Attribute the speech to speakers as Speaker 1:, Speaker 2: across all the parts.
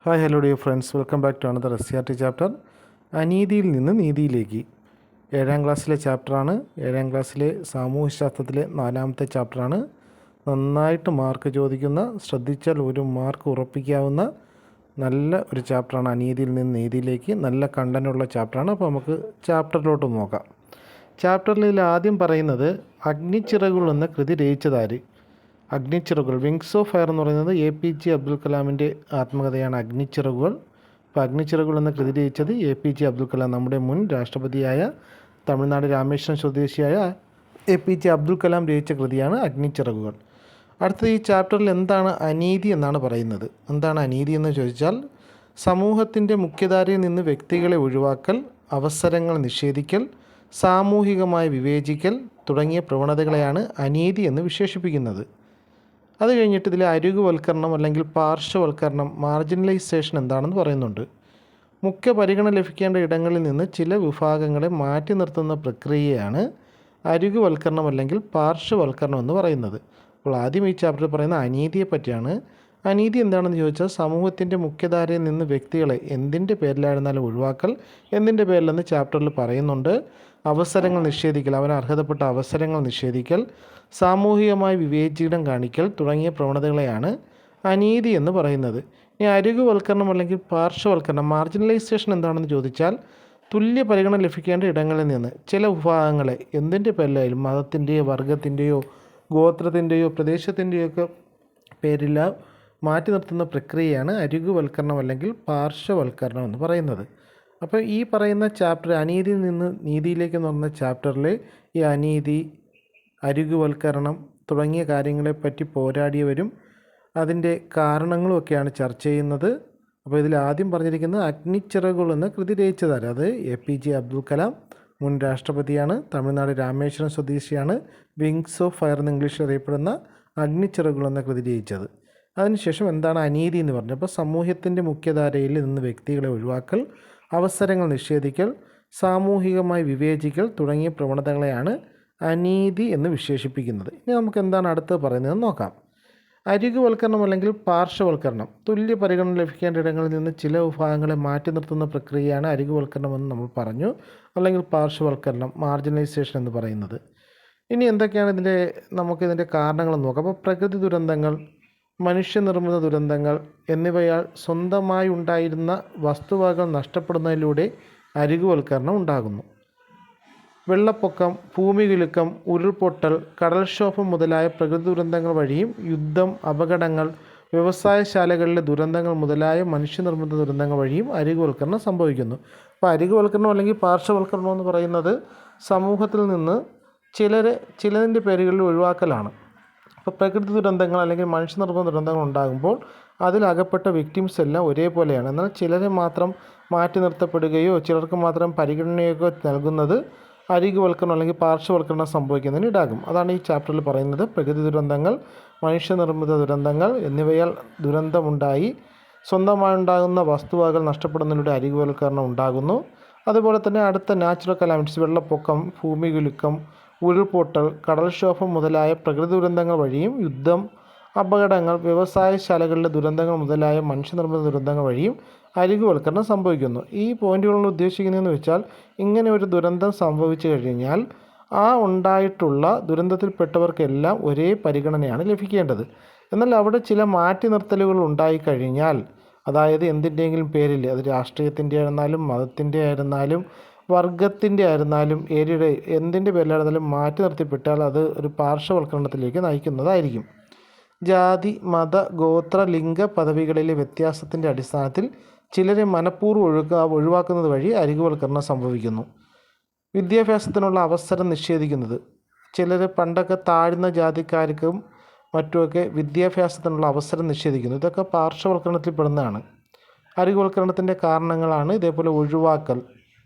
Speaker 1: Hi hello dear friends, welcome back to another SCRT chapter. അനീതിയിൽ നിന്ന് നീതിയിലേക്ക് 7ാം ക്ലാസ്സിലെ ചാപ്റ്ററാണ്. 7ാം ക്ലാസ്സിലെ സാമൂഹ്യശാസ്ത്രത്തിലെ 4ാമത്തെ ചാപ്റ്ററാണ്. നന്നായിട്ട് മാർക്ക് ചോദിക്കുന്ന, ശ്രദ്ധിച്ചാൽ ഒരു മാർക്ക് ഉറപ്പിക്കാവുന്ന നല്ല ഒരു ചാപ്റ്ററാണ് അനീതിയിൽ നിന്ന് നീതിയിലേക്ക്. നല്ല കണ്ടൻറ്റുള്ള ചാപ്റ്ററാണ്. അപ്പോൾ നമുക്ക് ചാപ്റ്ററിലോട്ട് നോക്കാം. ചാപ്റ്ററിൽ ആദ്യം പറയുന്നത് അഗ്നിച്ചിറകുകൾ എന്ന കൃതി രചിച്ചതാര്? അഗ്നിച്ചിറകുകൾ, വിങ്സ് ഓഫ് ഫയർ എന്ന് പറയുന്നത് APJ അബ്ദുൽ കലാമിൻ്റെ ആത്മകഥയാണ് അഗ്നിച്ചിറകുകൾ. അപ്പോൾ അഗ്നിച്ചിറകുകൾ എന്ന കൃതി രചിച്ചത് APJ അബ്ദുൽ കലാം, നമ്മുടെ മുൻ രാഷ്ട്രപതിയായ തമിഴ്നാട് രാമേശ്വരം സ്വദേശിയായ APJ അബ്ദുൽ കലാം രചിച്ച കൃതിയാണ് അഗ്നിച്ചിറകുകൾ. അടുത്ത ഈ ചാപ്റ്ററിൽ എന്താണ് അനീതി എന്നാണ് പറയുന്നത്. എന്താണ് അനീതി എന്ന് ചോദിച്ചാൽ, സമൂഹത്തിൻ്റെ മുഖ്യധാരയിൽ നിന്ന് വ്യക്തികളെ ഒഴിവാക്കൽ, അവസരങ്ങൾ നിഷേധിക്കൽ, സാമൂഹികമായി വിവേചിക്കൽ തുടങ്ങിയ പ്രവണതകളെയാണ് അനീതി എന്ന് വിശേഷിപ്പിക്കുന്നത്. അത് കഴിഞ്ഞിട്ട് ഇതിൽ അരികുവൽക്കരണം അല്ലെങ്കിൽ പാർശ്വവൽക്കരണം, മാർജിനലൈസേഷൻ എന്താണെന്ന് പറയുന്നുണ്ട്. മുഖ്യ പരിഗണന ലഭിക്കേണ്ട ഇടങ്ങളിൽ നിന്ന് ചില വിഭാഗങ്ങളെ മാറ്റി നിർത്തുന്ന പ്രക്രിയയാണ് അരികുവൽക്കരണം അല്ലെങ്കിൽ പാർശ്വവൽക്കരണം എന്ന് പറയുന്നത്. അപ്പോൾ ആദ്യം ഈ ചാപ്റ്ററിൽ പറയുന്ന അനീതിയെ പറ്റിയാണ്. അനീതി എന്താണെന്ന് ചോദിച്ചാൽ, സമൂഹത്തിൻ്റെ മുഖ്യധാരയിൽ നിന്ന് വ്യക്തികളെ എന്തിൻ്റെ പേരിലായിരുന്നാലും ഒഴിവാക്കൽ, എന്തിൻ്റെ പേരിലെന്ന് ചാപ്റ്ററിൽ പറയുന്നുണ്ട്. അവസരങ്ങൾ നിഷേധിക്കൽ, അവന് അർഹതപ്പെട്ട അവസരങ്ങൾ നിഷേധിക്കൽ, സാമൂഹികമായി വിവേചനം കാണിക്കൽ തുടങ്ങിയ പ്രവണതകളെയാണ് അനീതി എന്ന് പറയുന്നത്. ഇനി അരികുവൽക്കരണം അല്ലെങ്കിൽ പാർശ്വവൽക്കരണം, മാർജിനലൈസേഷൻ എന്താണെന്ന് ചോദിച്ചാൽ, തുല്യ പരിഗണന ലഭിക്കേണ്ട ഇടങ്ങളിൽ നിന്ന് ചില വിഭാഗങ്ങളെ എന്തിൻ്റെ പേരിലായാലും, മതത്തിൻ്റെയോ വർഗത്തിൻ്റെയോ ഗോത്രത്തിൻ്റെയോ പ്രദേശത്തിൻ്റെയോ ഒക്കെ പേരിൽ മാറ്റി നിർത്തുന്ന പ്രക്രിയയാണ് അരികുവൽക്കരണം അല്ലെങ്കിൽ പാർശ്വവൽക്കരണം എന്ന് പറയുന്നത്. അപ്പോൾ ഈ പറയുന്ന ചാപ്റ്റർ അനീതിയിൽ നിന്ന് നീതിയിലേക്ക് എന്ന് പറഞ്ഞ ചാപ്റ്ററിൽ ഈ അനീതി, അരികുവൽക്കരണം തുടങ്ങിയ കാര്യങ്ങളെപ്പറ്റി പോരാടിയവരും അതിൻ്റെ കാരണങ്ങളുമൊക്കെയാണ് ചർച്ച ചെയ്യുന്നത്. അപ്പോൾ ഇതിൽ ആദ്യം പറഞ്ഞിരിക്കുന്നത് അഗ്നിച്ചിറകുകൾ എന്ന കൃതി രചിച്ചതാര്? അത് APJ അബ്ദുൽ കലാം, മുൻ രാഷ്ട്രപതിയാണ്, തമിഴ്നാട് രാമേശ്വരം സ്വദേശിയാണ്. വിങ്സ് ഓഫ് ഫയർ എന്ന് ഇംഗ്ലീഷിൽ അറിയപ്പെടുന്ന അഗ്നിച്ചിറകുകൾ എന്ന കൃതി രചിച്ചത്. അതിനുശേഷം എന്താണ് അനീതി എന്ന് പറഞ്ഞത്? അപ്പോൾ സമൂഹത്തിൻ്റെ മുഖ്യധാരയിൽ നിന്ന് വ്യക്തികളെ ഒഴിവാക്കൽ, അവസരങ്ങൾ നിഷേധിക്കൽ, സാമൂഹികമായി വിവേചിക്കൽ തുടങ്ങിയ പ്രവണതകളെയാണ് അനീതി എന്ന് വിശേഷിപ്പിക്കുന്നത്. ഇനി നമുക്ക് എന്താണ് അടുത്ത് പറയുന്നത് നോക്കാം. അരികുവൽക്കരണം അല്ലെങ്കിൽ പാർശ്വവൽക്കരണം, തുല്യ പരിഗണന ലഭിക്കേണ്ട ഇടങ്ങളിൽ നിന്ന് ചില വിഭാഗങ്ങളെ മാറ്റി നിർത്തുന്ന പ്രക്രിയയാണ് അരികുവൽക്കരണം എന്ന് നമ്മൾ പറഞ്ഞു, അല്ലെങ്കിൽ പാർശ്വവൽക്കരണം, മാർജിനലൈസേഷൻ എന്ന് പറയുന്നത്. ഇനി എന്തൊക്കെയാണ് നമുക്കിതിൻ്റെ കാരണങ്ങൾ നോക്കാം. അപ്പോൾ പ്രകൃതി ദുരന്തങ്ങൾ, മനുഷ്യനിർമ്മിത ദുരന്തങ്ങൾ എന്നിവയാൽ സ്വന്തമായി ഉണ്ടായിരുന്ന വസ്തുവകകൾ നഷ്ടപ്പെടുന്നതിലൂടെ അരികുവൽക്കരണം ഉണ്ടാകുന്നു. വെള്ളപ്പൊക്കം, ഭൂമികുലുക്കം, ഉരുൾപൊട്ടൽ, കടൽക്ഷോഭം മുതലായ പ്രകൃതി ദുരന്തങ്ങൾ വഴിയും യുദ്ധം, അപകടങ്ങൾ, വ്യവസായശാലകളിലെ ദുരന്തങ്ങൾ മുതലായ മനുഷ്യനിർമ്മിത ദുരന്തങ്ങൾ വഴിയും അരികുവൽക്കരണം സംഭവിക്കുന്നു. അപ്പോൾ അരികുവൽക്കരണം അല്ലെങ്കിൽ പാർശ്വവൽക്കരണം എന്ന് പറയുന്നത് സമൂഹത്തിൽ നിന്ന് ചിലതിൻ്റെ പേരുകളിൽ ഒഴിവാക്കലാണ്. അപ്പോൾ പ്രകൃതി ദുരന്തങ്ങൾ അല്ലെങ്കിൽ മനുഷ്യനിർമ്മിത ദുരന്തങ്ങൾ ഉണ്ടാകുമ്പോൾ അതിലകപ്പെട്ട വിക്ടിംസ് എല്ലാം ഒരേപോലെയാണ്. എന്നാൽ ചിലരെ മാത്രം മാറ്റി നിർത്തപ്പെടുകയോ ചിലർക്ക് മാത്രം പരിഗണനയോ നൽകുന്നത് അരികുവൽക്കരണം അല്ലെങ്കിൽ പാർശ്വവൽക്കരണം സംഭവിക്കുന്നതിന് ഇടാകും. അതാണ് ഈ ചാപ്റ്ററിൽ പറയുന്നത്. പ്രകൃതി ദുരന്തങ്ങൾ, മനുഷ്യനിർമ്മിത ദുരന്തങ്ങൾ എന്നിവയാൽ ദുരന്തമുണ്ടായി സ്വന്തമായുണ്ടാകുന്ന വസ്തുവകകൾ നഷ്ടപ്പെടുന്നതിലൂടെ അരികുവൽക്കരണം ഉണ്ടാകുന്നു. അതുപോലെ തന്നെ അടുത്ത നാച്ചുറൽ കലാമിറ്റീസ്, വെള്ളപ്പൊക്കം, ഭൂമികുലുക്കം, ഉരുൾപൊട്ടൽ, കടൽക്ഷോഭം മുതലായ പ്രകൃതി ദുരന്തങ്ങൾ വഴിയും യുദ്ധം, അപകടങ്ങൾ, വ്യവസായശാലകളിലെ ദുരന്തങ്ങൾ മുതലായ മനുഷ്യനിർമ്മിത ദുരന്തങ്ങൾ വഴിയും അരികുവൽക്കരണം സംഭവിക്കുന്നു. ഈ പോയിന്റുകളാണ് ഉദ്ദേശിക്കുന്നതെന്ന് വെച്ചാൽ, ഇങ്ങനെ ഒരു ദുരന്തം സംഭവിച്ചു കഴിഞ്ഞാൽ ആ ഉണ്ടായിട്ടുള്ള ദുരന്തത്തിൽപ്പെട്ടവർക്കെല്ലാം ഒരേ പരിഗണനയാണ് ലഭിക്കേണ്ടത്. എന്നാൽ അവിടെ ചില മാറ്റി നിർത്തലുകൾ ഉണ്ടായിക്കഴിഞ്ഞാൽ, അതായത് എന്തിൻ്റെയെങ്കിലും പേരിൽ, അത് രാഷ്ട്രീയത്തിൻ്റെ ആയിരുന്നാലും മതത്തിൻ്റെ ആയിരുന്നാലും വർഗത്തിൻ്റെ ആയിരുന്നാലും ഏരിയയുടെ എന്തിൻ്റെ പേരിലായിരുന്നാലും മാറ്റി നിർത്തിപ്പെട്ടാൽ അത് ഒരു പാർശ്വവൽക്കരണത്തിലേക്ക് നയിക്കുന്നതായിരിക്കും. ജാതി, മത, ഗോത്ര, ലിംഗ പദവികളിലെ വ്യത്യാസത്തിൻ്റെ അടിസ്ഥാനത്തിൽ ചിലരെ മനഃപൂർവ്വം ഒഴിവാക്കുന്നത് വഴി അരികുവൽക്കരണം സംഭവിക്കുന്നു. വിദ്യാഭ്യാസത്തിനുള്ള അവസരം നിഷേധിക്കുന്നത്, ചിലർ പണ്ടൊക്കെ താഴ്ന്ന ജാതിക്കാർക്കും മറ്റുമൊക്കെ വിദ്യാഭ്യാസത്തിനുള്ള അവസരം നിഷേധിക്കുന്നു. ഇതൊക്കെ പാർശ്വവൽക്കരണത്തിൽ പെടുന്നതാണ്. അരികുവൽക്കരണത്തിൻ്റെ കാരണങ്ങളാണ് ഇതേപോലെ ഒഴിവാക്കൽ,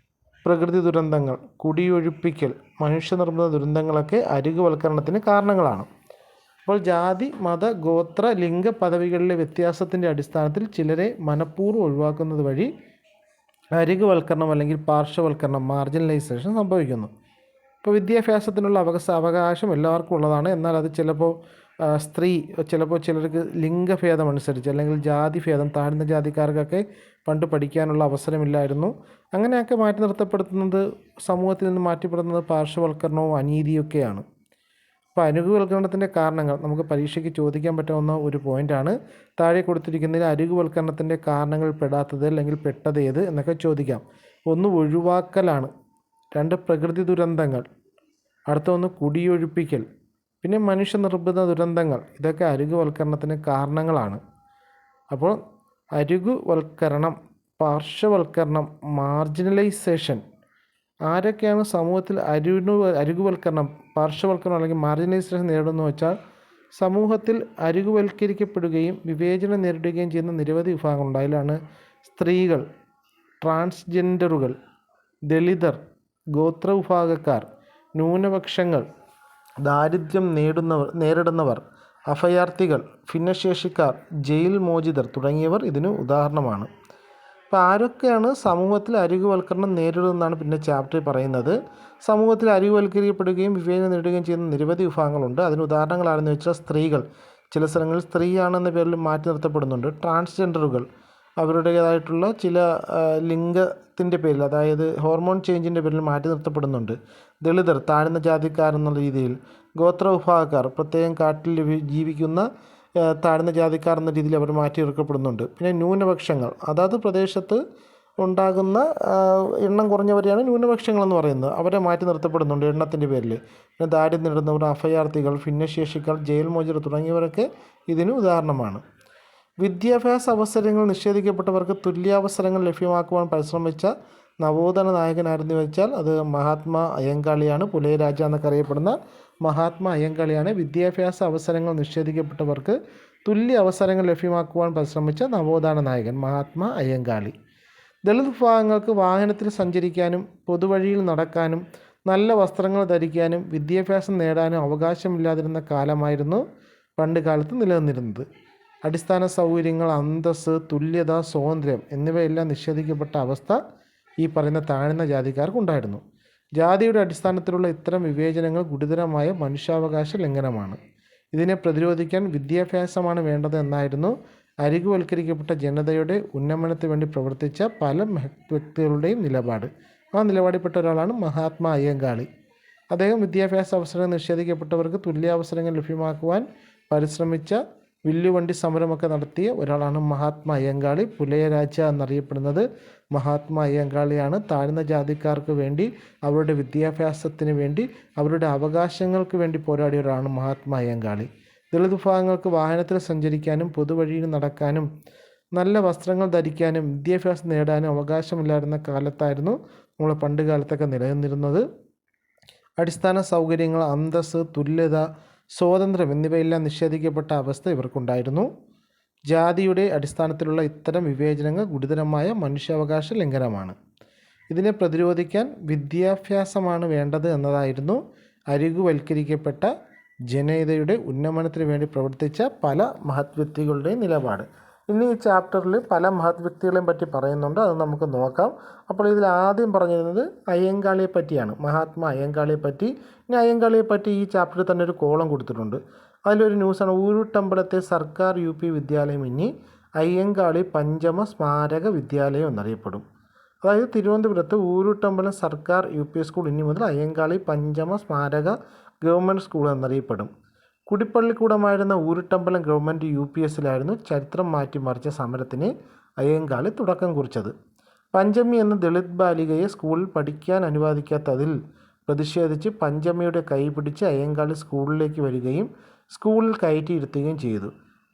Speaker 1: പ്രകൃതി ദുരന്തങ്ങൾ, കുടിയൊഴിപ്പിക്കൽ, മനുഷ്യനിർമ്മിത ദുരന്തങ്ങളൊക്കെ അരികുവൽക്കരണത്തിന് കാരണങ്ങളാണ്. അപ്പോൾ ജാതി, മത, ഗോത്ര, ലിംഗ പദവികളിലെ വ്യത്യാസത്തിൻ്റെ അടിസ്ഥാനത്തിൽ ചിലരെ മനഃപൂർവ്വം ഒഴിവാക്കുന്നത് വഴി അരികുവൽക്കരണം അല്ലെങ്കിൽ പാർശ്വവൽക്കരണം, മാർജിനലൈസേഷൻ സംഭവിക്കുന്നു. ഇപ്പോൾ വിദ്യാഭ്യാസത്തിനുള്ള അവകാശം എല്ലാവർക്കും ഉള്ളതാണ്. എന്നാൽ അത് ചിലപ്പോൾ സ്ത്രീ ചിലപ്പോൾ ചിലർക്ക് ലിംഗഭേദം അനുസരിച്ച് അല്ലെങ്കിൽ ജാതിഭേദം താഴ്ന്ന ജാതിക്കാർക്കൊക്കെ പണ്ട് പഠിക്കാനുള്ള അവസരമില്ലായിരുന്നു. അങ്ങനെയൊക്കെ മാറ്റി നിർത്തപ്പെടുത്തുന്നത് സമൂഹത്തിൽ നിന്ന് മാറ്റിപ്പെടുന്നത് പാർശ്വവൽക്കരണവും അനീതിയൊക്കെയാണ്. അപ്പോൾ അരികുവൽക്കരണത്തിൻ്റെ കാരണങ്ങൾ നമുക്ക് പരീക്ഷയ്ക്ക് ചോദിക്കാൻ പറ്റാവുന്ന ഒരു പോയിൻ്റാണ്. താഴെ കൊടുത്തിരിക്കുന്നതിൽ അരികുവൽക്കരണത്തിൻ്റെ കാരണങ്ങൾ പെടാത്തത് അല്ലെങ്കിൽ പെട്ടത് ഏത് എന്നൊക്കെ ചോദിക്കാം. ഒന്ന് ഒഴിവാക്കലാണ്, രണ്ട് പ്രകൃതി ദുരന്തങ്ങൾ, അടുത്ത ഒന്ന് കുടിയൊഴിപ്പിക്കൽ, പിന്നെ മനുഷ്യനിർമ്മിത ദുരന്തങ്ങൾ. ഇതൊക്കെ അരികുവൽക്കരണത്തിന് കാരണങ്ങളാണ്. അപ്പോൾ അരികുവൽക്കരണം, പാർശ്വവൽക്കരണം, മാർജിനലൈസേഷൻ, ആരൊക്കെയാണ് സമൂഹത്തിൽ അരികുവൽക്കരണം, പാർശ്വവൽക്കരണം അല്ലെങ്കിൽ മാർജിനലൈസേഷൻ നേരിടുന്നു വെച്ചാൽ സമൂഹത്തിൽ അരികുവൽക്കരിക്കപ്പെടുകയും വിവേചനം നേരിടുകയും ചെയ്യുന്ന നിരവധി വിഭാഗങ്ങളുണ്ട്. അതിലാണ് സ്ത്രീകൾ, ട്രാൻസ്ജെൻഡറുകൾ, ദളിതർ, ഗോത്രവിഭാഗക്കാർ, ന്യൂനപക്ഷങ്ങൾ, ദാരിദ്ര്യം നേരിടുന്നവർ, അഭയാർത്ഥികൾ, ഭിന്നശേഷിക്കാർ, ജയിൽ മോചിതർ തുടങ്ങിയവർ ഇതിന് ഉദാഹരണമാണ്. അപ്പോൾ ആരൊക്കെയാണ് സമൂഹത്തിൽ അരികുവൽക്കരണം നേരിടുന്നതാണ് പിന്നെ ചാപ്റ്ററിൽ പറയുന്നത്. സമൂഹത്തിൽ അരികുവൽക്കരിക്കപ്പെടുകയും വിവേചനം നേരിടുകയും ചെയ്യുന്ന നിരവധി വിഭാഗങ്ങളുണ്ട്. അതിന് ഉദാഹരണങ്ങളാണെന്ന് വെച്ചാൽ സ്ത്രീകൾ, ചില സ്ഥലങ്ങളിൽ സ്ത്രീയാണെന്ന പേരിൽ മാറ്റി നിർത്തപ്പെടുന്നുണ്ട്. ട്രാൻസ്ജെൻഡറുകൾ, അവരുടേതായിട്ടുള്ള ചില ലിംഗത്തിൻ്റെ പേരിൽ, അതായത് ഹോർമോൺ ചേഞ്ചിൻ്റെ പേരിൽ മാറ്റി നിർത്തപ്പെടുന്നുണ്ട്. ദളിതർ, താഴ്ന്ന ജാതിക്കാരെന്നുള്ള രീതിയിൽ. ഗോത്രവിഭാഗക്കാർ, പ്രത്യേകം കാട്ടിൽ ജീവിക്കുന്ന താഴ്ന്ന ജാതിക്കാർ എന്ന രീതിയിൽ അവർ മാറ്റി നിർത്തപ്പെടുന്നുണ്ട്. പിന്നെ ന്യൂനപക്ഷങ്ങൾ, അതാത് പ്രദേശത്ത് ഉണ്ടാകുന്ന എണ്ണം കുറഞ്ഞവരെയാണ് ന്യൂനപക്ഷങ്ങളെന്ന് പറയുന്നത്. അവരെ മാറ്റി നിർത്തപ്പെടുന്നുണ്ട് എണ്ണത്തിൻ്റെ പേരിൽ. പിന്നെ ദാരിദ്ര്യം നേരിടുന്നവർ, അഭയാർത്ഥികൾ, ഭിന്നശേഷിക്കാർ, ജയിൽ മോചിതർ തുടങ്ങിയവരൊക്കെ ഇതിന് ഉദാഹരണമാണ്. വിദ്യാഭ്യാസ അവസരങ്ങൾ നിഷേധിക്കപ്പെട്ടവർക്ക് തുല്യാവസരങ്ങൾ ലഭ്യമാക്കുവാൻ പരിശ്രമിച്ച നവോത്ഥാന നായകനായിരുന്നു വെച്ചാൽ അത് മഹാത്മാ അയ്യങ്കാളിയാണ്. പുലയരാജ എന്നൊക്കെ അറിയപ്പെടുന്ന മഹാത്മാ അയ്യങ്കാളിയാണ് വിദ്യാഭ്യാസ അവസരങ്ങൾ നിഷേധിക്കപ്പെട്ടവർക്ക് തുല്യ അവസരങ്ങൾ ലഭ്യമാക്കുവാൻ പരിശ്രമിച്ച നവോത്ഥാന നായകൻ മഹാത്മാ അയ്യങ്കാളി. ദളിത് വിഭാഗങ്ങൾക്ക് വാഹനത്തിൽ സഞ്ചരിക്കാനും പൊതുവഴിയിൽ നടക്കാനും നല്ല വസ്ത്രങ്ങൾ ധരിക്കാനും വിദ്യാഭ്യാസം നേടാനും അവകാശമില്ലാതിരുന്ന കാലമായിരുന്നു പണ്ട് കാലത്ത് നിലനിന്നിരുന്നത്. അടിസ്ഥാന സൗകര്യങ്ങൾ, അന്തസ്സ്, തുല്യത, സ്വാതന്ത്ര്യം എന്നിവയെല്ലാം നിഷേധിക്കപ്പെട്ട അവസ്ഥ ഈ പറയുന്ന താഴ്ന്ന ജാതിക്കാർക്കുണ്ടായിരുന്നു. ജാതിയുടെ അടിസ്ഥാനത്തിലുള്ള ഇത്തരം വിവേചനങ്ങൾ ഗുരുതരമായ മനുഷ്യാവകാശ ലംഘനമാണ്. ഇതിനെ പ്രതിരോധിക്കാൻ വിദ്യാഭ്യാസമാണ് വേണ്ടത് എന്നായിരുന്നു അരികുവൽക്കരിക്കപ്പെട്ട ജനതയുടെ ഉന്നമനത്തിന് വേണ്ടി പ്രവർത്തിച്ച പല വ്യക്തികളുടെയും നിലപാട്. ആ നിലപാടിൽപ്പെട്ട ഒരാളാണ് മഹാത്മാ അയ്യങ്കാളി. അദ്ദേഹം വിദ്യാഭ്യാസ അവസരങ്ങൾ നിഷേധിക്കപ്പെട്ടവർക്ക് തുല്യാവസരങ്ങൾ ലഭ്യമാക്കുവാൻ പരിശ്രമിച്ച വില്ലുവണ്ടി സമരമൊക്കെ നടത്തിയ ഒരാളാണ് മഹാത്മാ അയ്യങ്കാളി. പുലയരാജ എന്നറിയപ്പെടുന്നത് മഹാത്മാ അയ്യങ്കാളിയാണ്. താഴ്ന്ന ജാതിക്കാർക്ക് വേണ്ടി, അവരുടെ വിദ്യാഭ്യാസത്തിന് വേണ്ടി, അവരുടെ അവകാശങ്ങൾക്ക് വേണ്ടി പോരാടിയ ഒരാളാണ് മഹാത്മാ അയ്യങ്കാളി. ദളിത് വിഭാഗങ്ങൾക്ക് വാഹനത്തിൽ സഞ്ചരിക്കാനും പൊതുവഴിയിൽ നടക്കാനും നല്ല വസ്ത്രങ്ങൾ ധരിക്കാനും വിദ്യാഭ്യാസം നേടാനും അവകാശമില്ലായിരുന്ന കാലത്തായിരുന്നു നമ്മൾ പണ്ട് കാലത്തൊക്കെ നിലനിന്നിരുന്നത്. അടിസ്ഥാന സൗകര്യങ്ങൾ, അന്തസ്സ്, തുല്യത, സ്വാതന്ത്ര്യം എന്നിവയെല്ലാം നിഷേധിക്കപ്പെട്ട അവസ്ഥ ഇവർക്കുണ്ടായിരുന്നു. ജാതിയുടെ അടിസ്ഥാനത്തിലുള്ള ഇത്തരം വിവേചനങ്ങൾ ഗുരുതരമായ മനുഷ്യാവകാശ ലംഘനമാണ്. ഇതിനെ പ്രതിരോധിക്കാൻ വിദ്യാഭ്യാസമാണ് വേണ്ടത് എന്നതായിരുന്നു അരികുവൽക്കരിക്കപ്പെട്ട ജനതയുടെ ഉന്നമനത്തിന് വേണ്ടി പ്രവർത്തിച്ച പല മഹത് വ്യക്തികളുടെയും നിലപാട്. ഇനി ഈ ചാപ്റ്ററിൽ പല മഹത് വ്യക്തികളെയും പറ്റി പറയുന്നുണ്ട്, അത് നമുക്ക് നോക്കാം. അപ്പോൾ ഇതിൽ ആദ്യം പറഞ്ഞിരുന്നത് അയ്യങ്കാളിയെ പറ്റിയാണ്, മഹാത്മാ അയ്യങ്കാളിയെ പറ്റി. ഇനി അയ്യങ്കാളിയെ പറ്റി ഈ ചാപ്റ്ററിൽ തന്നെ ഒരു കോളം കൊടുത്തിട്ടുണ്ട്. അതിലൊരു ന്യൂസാണ്, ഊരുട്ടമ്പലത്തെ സർക്കാർ UP വിദ്യാലയം ഇനി അയ്യങ്കാളി പഞ്ചമ സ്മാരക വിദ്യാലയം എന്നറിയപ്പെടും. അതായത് തിരുവനന്തപുരത്ത് ഊരുട്ടമ്പലം സർക്കാർ UP സ്കൂൾ ഇനി മുതൽ അയ്യങ്കാളി പഞ്ചമ സ്മാരക ഗവൺമെൻറ് സ്കൂൾ എന്നറിയപ്പെടും. കുടിപ്പള്ളിക്കൂടമായിരുന്ന ഊരുട്ടമ്പലം ഗവൺമെൻറ് UPSലായിരുന്നു ചരിത്രം മാറ്റിമറിച്ച സമരത്തിന് അയ്യങ്കാളി തുടക്കം കുറിച്ചത്. പഞ്ചമി എന്ന ദളിത് ബാലികയെ സ്കൂളിൽ പഠിക്കാൻ അനുവദിക്കാത്തതിൽ പ്രതിഷേധിച്ച് പഞ്ചമിയുടെ കൈ പിടിച്ച് അയ്യങ്കാളി സ്കൂളിലേക്ക് വരികയും സ്കൂളിൽ കയറ്റിയിരുത്തുകയും ചെയ്തു.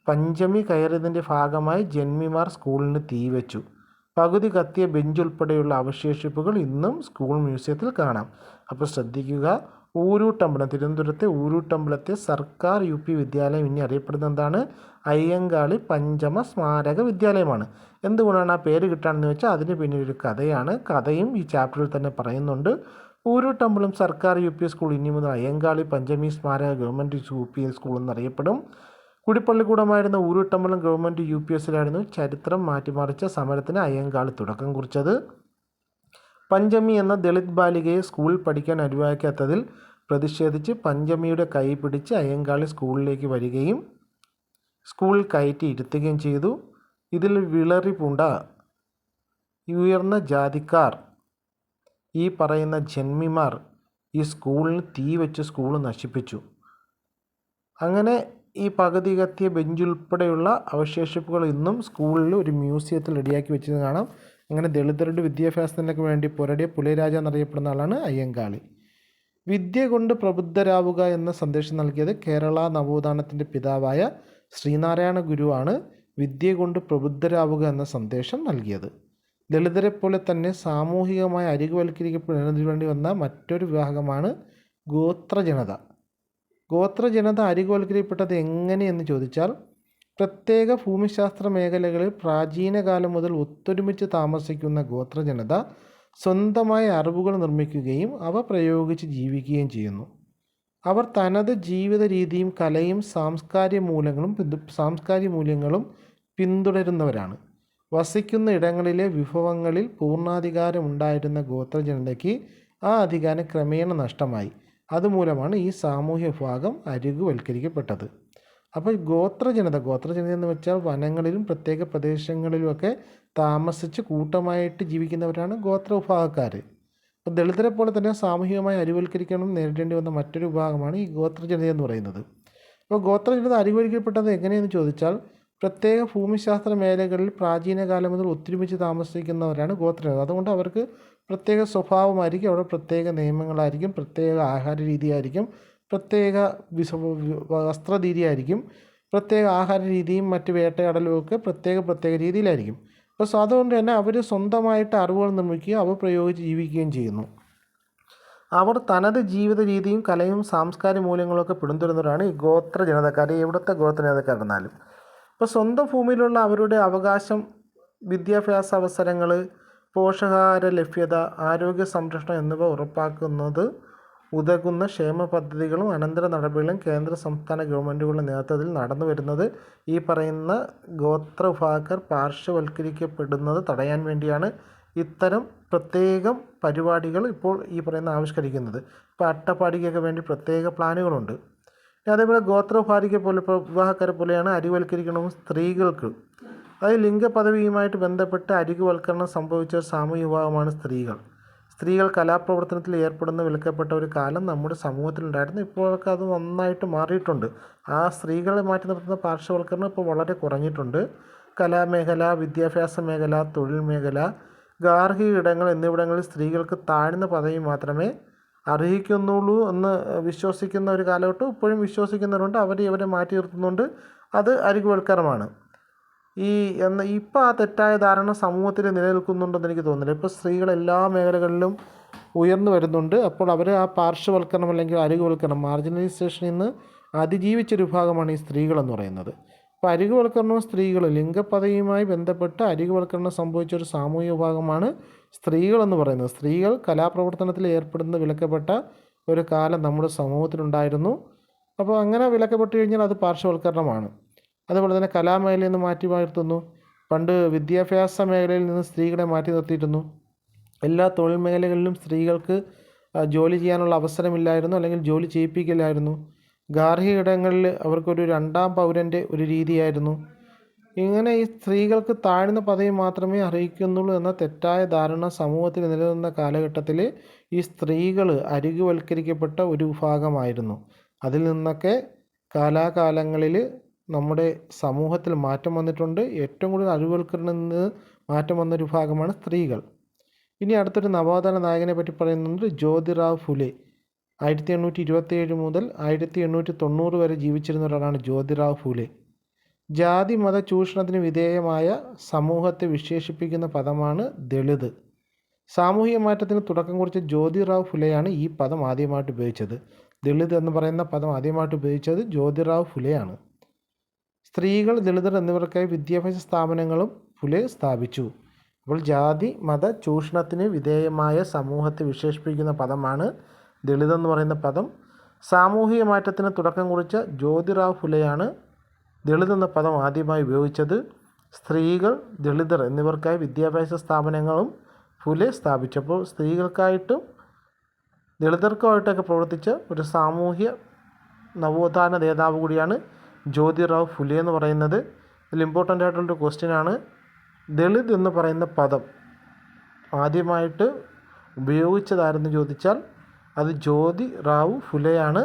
Speaker 1: പഞ്ചമി കയറിയതിൻ്റെ ഭാഗമായി ജന്മിമാർ സ്കൂളിന് തീവെച്ചു. പകുതി കത്തിയ ബെഞ്ചുൾപ്പെടെയുള്ള അവശേഷിപ്പുകൾ ഇന്നും സ്കൂൾ മ്യൂസിയത്തിൽ കാണാം. അപ്പോൾ ശ്രദ്ധിക്കുക, ഊരൂട്ടമ്പലം, തിരുവനന്തപുരത്തെ ഊരൂട്ടമ്പലത്തെ സർക്കാർ UP വിദ്യാലയം ഇനി അറിയപ്പെടുന്നത് എന്താണ്? അയ്യങ്കാളി പഞ്ചമ സ്മാരക വിദ്യാലയമാണ്. എന്തുകൊണ്ടാണ് ആ പേര് കിട്ടാണെന്ന് വെച്ചാൽ അതിന് പിന്നിലൊരു കഥയാണ്. കഥയും ഈ ചാപ്റ്ററിൽ തന്നെ പറയുന്നുണ്ട്. ഊരൂട്ടമ്പലം സർക്കാർ UP സ്കൂൾ ഇനി മുതൽ അയ്യങ്കാളി പഞ്ചമി സ്മാരക ഗവൺമെൻറ് UP സ്കൂൾ എന്നറിയപ്പെടും. കുടിപ്പള്ളിക്കൂടമായിരുന്ന ഊരൂട്ടമ്പലം ഗവൺമെൻറ് UPSലായിരുന്നു ചരിത്രം മാറ്റിമറിച്ച സമരത്തിന് അയ്യങ്കാളി തുടക്കം കുറിച്ചത്. പഞ്ചമി എന്ന ദളിത് ബാലികയെ സ്കൂളിൽ പഠിക്കാൻ അനുവദിക്കാത്തതിൽ പ്രതിഷേധിച്ച് പഞ്ചമിയുടെ കൈ പിടിച്ച് അയ്യങ്കാളി സ്കൂളിലേക്ക് വരികയും സ്കൂളിൽ കയറ്റി ഇരുത്തുകയും ചെയ്തു. ഇതിൽ വിളറി പൂണ്ട ഉയർന്ന ജാതിക്കാർ, ഈ പറയുന്ന ജന്മിമാർ ഈ സ്കൂളിന് തീ വെച്ച് സ്കൂൾ നശിപ്പിച്ചു. അങ്ങനെ ഈ പകുതി കത്തിയ ബെഞ്ചുൾപ്പെടെയുള്ള അവശേഷിപ്പുകൾ ഇന്നും സ്കൂളിൽ ഒരു മ്യൂസിയത്തിൽ റെഡിയാക്കി വെച്ചത് കാണാം. അങ്ങനെ ദളിതരുടെ വിദ്യാഭ്യാസത്തിനൊക്കെ വേണ്ടി പോരാടിയ പുലയരാജ എന്നറിയപ്പെടുന്ന ആളാണ് അയ്യങ്കാളി. വിദ്യ കൊണ്ട് പ്രബുദ്ധരാവുക എന്ന സന്ദേശം നൽകിയത് കേരള നവോത്ഥാനത്തിൻ്റെ പിതാവായ ശ്രീനാരായണ ഗുരുവാണ്. വിദ്യ കൊണ്ട് പ്രബുദ്ധരാവുക എന്ന സന്ദേശം നൽകിയത്. ദളിതരെ പോലെ തന്നെ സാമൂഹികമായി അരികുവൽക്കരിക്കപ്പെടുന്നതിന് വേണ്ടി വന്ന മറ്റൊരു വിഭാഗമാണ് ഗോത്രജനത. ഗോത്രജനത അരികുവൽക്കരിക്കപ്പെട്ടത് എങ്ങനെയെന്ന് ചോദിച്ചാൽ, പ്രത്യേക ഭൂമിശാസ്ത്ര മേഖലകളിൽ പ്രാചീന കാലം മുതൽ ഒത്തൊരുമിച്ച് താമസിക്കുന്ന ഗോത്രജനത സ്വന്തമായ അറിവുകൾ നിർമ്മിക്കുകയും അവ പ്രയോഗിച്ച് ജീവിക്കുകയും ചെയ്യുന്നു. അവർ തനത് ജീവിത രീതിയും കലയും സാംസ്കാരിക മൂല്യങ്ങളും പിന്തുടരുന്നവരാണ്. വസിക്കുന്ന ഇടങ്ങളിലെ വിഭവങ്ങളിൽ പൂർണ്ണാധികാരം ഉണ്ടായിരുന്ന ഗോത്രജനതയ്ക്ക് ആ അധികാരം ക്രമേണ നഷ്ടമായി. അതുമൂലമാണ് ഈ സാമൂഹ്യ വിഭാഗം അരികുവൽക്കരിക്കപ്പെട്ടത്. അപ്പോൾ ഗോത്രജനത എന്ന് വെച്ചാൽ വനങ്ങളിലും പ്രത്യേക പ്രദേശങ്ങളിലുമൊക്കെ താമസിച്ച് കൂട്ടമായിട്ട് ജീവിക്കുന്നവരാണ് ഗോത്രവിഭാഗക്കാർ. അപ്പോൾ ദളിതരെ പോലെ തന്നെ സാമൂഹികമായി അരികുവൽക്കരിക്കണം നേരിടേണ്ടി വന്ന മറ്റൊരു വിഭാഗമാണ് ഈ ഗോത്രജനത എന്ന് പറയുന്നത്. അപ്പോൾ ഗോത്രജനത അരികുവൽക്കരിക്കപ്പെട്ടത് എങ്ങനെയെന്ന് ചോദിച്ചാൽ, പ്രത്യേക ഭൂമിശാസ്ത്ര മേഖലകളിൽ പ്രാചീന കാലം മുതൽ ഒത്തൊരുമിച്ച് താമസിക്കുന്നവരാണ് ഗോത്രജനത. അതുകൊണ്ട് അവർക്ക് പ്രത്യേക സ്വഭാവമായിരിക്കും, അവിടെ പ്രത്യേക നിയമങ്ങളായിരിക്കും, പ്രത്യേക ആഹാര രീതിയായിരിക്കും, പ്രത്യേക വസ്ത്രരീതിയായിരിക്കും, പ്രത്യേക ആഹാര രീതിയും മറ്റ് വേട്ടയാടലും ഒക്കെ പ്രത്യേക രീതിയിലായിരിക്കും. അപ്പോൾ അതുകൊണ്ട് തന്നെ അവർ സ്വന്തമായിട്ട് അറിവുകൾ നിർമ്മിക്കുകയും അവ പ്രയോഗിച്ച് ജീവിക്കുകയും ചെയ്യുന്നു. അവർ തനത് ജീവിത രീതിയും കലയും സാംസ്കാരിക മൂല്യങ്ങളൊക്കെ പിന്തുടരുന്നവരാണ് ഈ ഗോത്ര ജനതക്കാർ. എവിടുത്തെ ഗോത്ര ജനതക്കാരെന്നാലും ഇപ്പോൾ സ്വന്തം ഭൂമിയിലുള്ള അവരുടെ അവകാശം, വിദ്യാഭ്യാസ അവസരങ്ങൾ, പോഷകാഹാര ലഭ്യത, ആരോഗ്യ സംരക്ഷണം എന്നിവ ഉറപ്പാക്കുന്നത് ഉതകുന്ന ക്ഷേമ പദ്ധതികളും അനന്തര നടപടികളും കേന്ദ്ര സംസ്ഥാന ഗവൺമെൻറ്റുകളുടെ നേതൃത്വത്തിൽ നടന്നു വരുന്നത് ഈ പറയുന്ന ഗോത്ര വിഭാഗക്കാർ പാർശ്വവൽക്കരിക്കപ്പെടുന്നത് തടയാൻ വേണ്ടിയാണ് ഇത്തരം പ്രത്യേകം പരിപാടികൾ ഇപ്പോൾ ഈ പറയുന്ന ആവിഷ്കരിക്കുന്നത്. ഇപ്പോൾ അട്ടപ്പാടിക്കൊക്കെ വേണ്ടി പ്രത്യേക പ്ലാനുകളുണ്ട്. അതേപോലെ വിഭാഗക്കാരെ പോലെയാണ് അരികുവൽക്കരിക്കണവും സ്ത്രീകൾക്ക്. അതായത് ലിംഗപദവിയുമായിട്ട് ബന്ധപ്പെട്ട് അരികുവൽക്കരണം സംഭവിച്ച ഒരു സാമൂഹിക വിഭാഗമാണ് സ്ത്രീകൾ. സ്ത്രീകൾ കലാപ്രവർത്തനത്തിൽ ഏർപ്പെടുന്ന വിലക്കപ്പെട്ട ഒരു കാലം നമ്മുടെ സമൂഹത്തിലുണ്ടായിരുന്നു. ഇപ്പോഴൊക്കെ അത് നന്നായിട്ട് മാറിയിട്ടുണ്ട്. ആ സ്ത്രീകളെ മാറ്റി നിർത്തുന്ന പാർശ്വവൽക്കരണം ഇപ്പോൾ വളരെ കുറഞ്ഞിട്ടുണ്ട്. കലാമേഖല, വിദ്യാഭ്യാസ മേഖല, തൊഴിൽ മേഖല, ഗാർഹിക ഇടങ്ങൾ എന്നിവിടങ്ങളിൽ സ്ത്രീകൾക്ക് താഴ്ന്ന പദവി മാത്രമേ അർഹിക്കുന്നുള്ളൂ എന്ന് വിശ്വസിക്കുന്ന ഒരു കാലഘട്ടം ഇപ്പോഴും വിശ്വസിക്കുന്നവരുണ്ട്. അവരെ മാറ്റി നിർത്തുന്നുണ്ട്. അത് അരികുവൽക്കരണമാണ്. ഇപ്പോൾ ആ തെറ്റായ ധാരണ സമൂഹത്തിൽ നിലനിൽക്കുന്നുണ്ടെന്ന് എനിക്ക് തോന്നുന്നില്ല. ഇപ്പോൾ സ്ത്രീകൾ എല്ലാ മേഖലകളിലും ഉയർന്നു വരുന്നുണ്ട്. അപ്പോൾ അവർ ആ പാർശ്വവൽക്കരണം അല്ലെങ്കിൽ അരികുവൽക്കരണം, മാർജിനലൈസേഷനിൽ നിന്ന് അതിജീവിച്ചൊരു വിഭാഗമാണ് ഈ സ്ത്രീകളെന്ന് പറയുന്നത്. അപ്പോൾ അരികുവൽക്കരണവും സ്ത്രീകൾ ലിംഗപദവിയുമായി ബന്ധപ്പെട്ട് അരികുവൽക്കരണം സംഭവിച്ചൊരു സാമൂഹിക വിഭാഗമാണ് സ്ത്രീകളെന്ന് പറയുന്നത്. സ്ത്രീകൾ കലാപ്രവർത്തനത്തിൽ ഏർപ്പെടുന്ന വിലക്കപ്പെട്ട ഒരു കാലം നമ്മുടെ സമൂഹത്തിലുണ്ടായിരുന്നു. അപ്പോൾ അങ്ങനെ വിലക്കപ്പെട്ട് കഴിഞ്ഞാൽ അത് പാർശ്വവൽക്കരണമാണ്. അതുപോലെ തന്നെ കലാമേഖലയിൽ നിന്ന് മാറ്റി നിർത്തുന്നു. പണ്ട് വിദ്യാഭ്യാസ മേഖലയിൽ നിന്ന് സ്ത്രീകളെ മാറ്റി നിർത്തിയിരുന്നു. എല്ലാ തൊഴിൽ മേഖലകളിലും സ്ത്രീകൾക്ക് ജോലി ചെയ്യാനുള്ള അവസരമില്ലായിരുന്നു, അല്ലെങ്കിൽ ജോലി ചെയ്യിപ്പിക്കില്ലായിരുന്നു. ഗാർഹിക ഇടങ്ങളിൽ അവർക്കൊരു രണ്ടാം പൗരൻ്റെ ഒരു രീതിയായിരുന്നു. ഇങ്ങനെ ഈ സ്ത്രീകൾക്ക് താഴ്ന്ന പദവി മാത്രമേ അർഹിക്കുന്നുള്ളൂ എന്ന തെറ്റായ ധാരണ സമൂഹത്തിൽ നിലനിന്ന കാലഘട്ടത്തിൽ ഈ സ്ത്രീകൾ അരികുവൽക്കരിക്കപ്പെട്ട ഒരു വിഭാഗമായിരുന്നു. അതിൽ നിന്നൊക്കെ കാലാകാലങ്ങളിൽ നമ്മുടെ സമൂഹത്തിൽ മാറ്റം വന്നിട്ടുണ്ട്. ഏറ്റവും കൂടുതൽ അരികുവൽക്കരണത്തിൽ നിന്ന് മാറ്റം വന്നൊരു വിഭാഗമാണ് സ്ത്രീകൾ. ഇനി അടുത്തൊരു നവോത്ഥാന നായകനെ പറ്റി പറയുന്നത് ജ്യോതിറാവ് ഫുലെ. 1827 മുതൽ 1890 വരെ ജീവിച്ചിരുന്ന ഒരാളാണ് ജ്യോതിറാവ് ഫുലെ. ജാതി മത ചൂഷണത്തിന് വിധേയമായ സമൂഹത്തെ വിശേഷിപ്പിക്കുന്ന പദമാണ് ദളിത്. സാമൂഹിക മാറ്റത്തിന് തുടക്കം കുറിച്ച ജ്യോതിറാവ് ഫുലെയാണ് ഈ പദം ആദ്യമായിട്ട് ഉപയോഗിച്ചത്. ദളിത് എന്ന് പറയുന്ന പദം ആദ്യമായിട്ട് ഉപയോഗിച്ചത് ജ്യോതിറാവ് ഫുലെയാണ്. സ്ത്രീകൾ, ദളിതർ എന്നിവർക്കായി വിദ്യാഭ്യാസ സ്ഥാപനങ്ങളും ഫുലെ സ്ഥാപിച്ചു. അപ്പോൾ ജാതി മത ചൂഷണത്തിന് വിധേയമായ സമൂഹത്തെ വിശേഷിപ്പിക്കുന്ന പദമാണ് ദളിത് എന്ന് പറയുന്ന പദം. സാമൂഹിക മാറ്റത്തിന് തുടക്കം കുറിച്ച ജ്യോതിറാവ് ഫുലെയാണ് ദളിത് എന്ന പദം ആദ്യമായി ഉപയോഗിച്ചത്. സ്ത്രീകൾ, ദളിതർ എന്നിവർക്കായി വിദ്യാഭ്യാസ സ്ഥാപനങ്ങളും ഫുലെ സ്ഥാപിച്ചപ്പോൾ സ്ത്രീകൾക്കായിട്ടും ദളിതർക്കുമായിട്ടൊക്കെ പ്രവർത്തിച്ച ഒരു സാമൂഹ്യ നവോത്ഥാന നേതാവ് കൂടിയാണ് ജ്യോതിറാവ് ഫുലെ എന്ന് പറയുന്നത്. ഇതിൽ ഇമ്പോർട്ടൻ്റ് ആയിട്ടുള്ളൊരു ക്വസ്റ്റ്യനാണ്. ദളിത് എന്ന് പറയുന്ന പദം ആദ്യമായിട്ട് ഉപയോഗിച്ചതാരെന്ന് ചോദിച്ചാൽ അത് ജ്യോതിറാവ് ഫുലെയാണ്.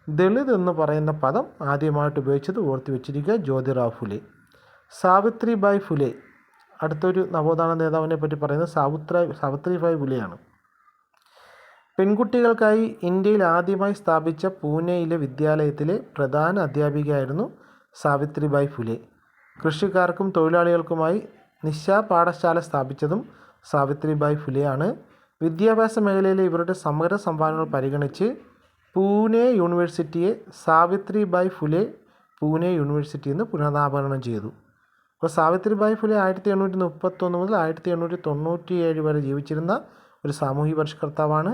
Speaker 1: ദളിത് എന്ന് പറയുന്ന പദം ആദ്യമായിട്ട് ഉപയോഗിച്ചത് ഓർത്ത് വെച്ചിരിക്കുക, ജ്യോതിറാവ് ഫുലെ. സാവിത്രിബായ് ഫുലെ, അടുത്തൊരു നവോത്ഥാന നേതാവിനെ പറ്റി പറയുന്നത് സാവിത്രിബായ് ഫുലെയാണ്. പെൺകുട്ടികൾക്കായി ഇന്ത്യയിൽ ആദ്യമായി സ്ഥാപിച്ച പൂനെയിലെ വിദ്യാലയത്തിലെ പ്രധാന അധ്യാപികയായിരുന്നു സാവിത്രിബായ് ഫുലെ. കൃഷിക്കാർക്കും തൊഴിലാളികൾക്കുമായി നിശാ പാഠശാല സ്ഥാപിച്ചതും സാവിത്രിബായ് ഫുലെയാണ്. വിദ്യാഭ്യാസ മേഖലയിലെ ഇവരുടെ സമഗ്ര സംഭാവനകൾ പരിഗണിച്ച് പൂനെ യൂണിവേഴ്സിറ്റിയെ സാവിത്രിബായ് ഫുലെ പൂനെ യൂണിവേഴ്സിറ്റി എന്ന് പുനർനാമകരണം ചെയ്തു. അപ്പോൾ സാവിത്രിബായ് ഫുലെ 1831 മുതൽ 1897 വരെ ജീവിച്ചിരുന്ന ഒരു സാമൂഹ്യ പരിഷ്കർത്താവാണ്.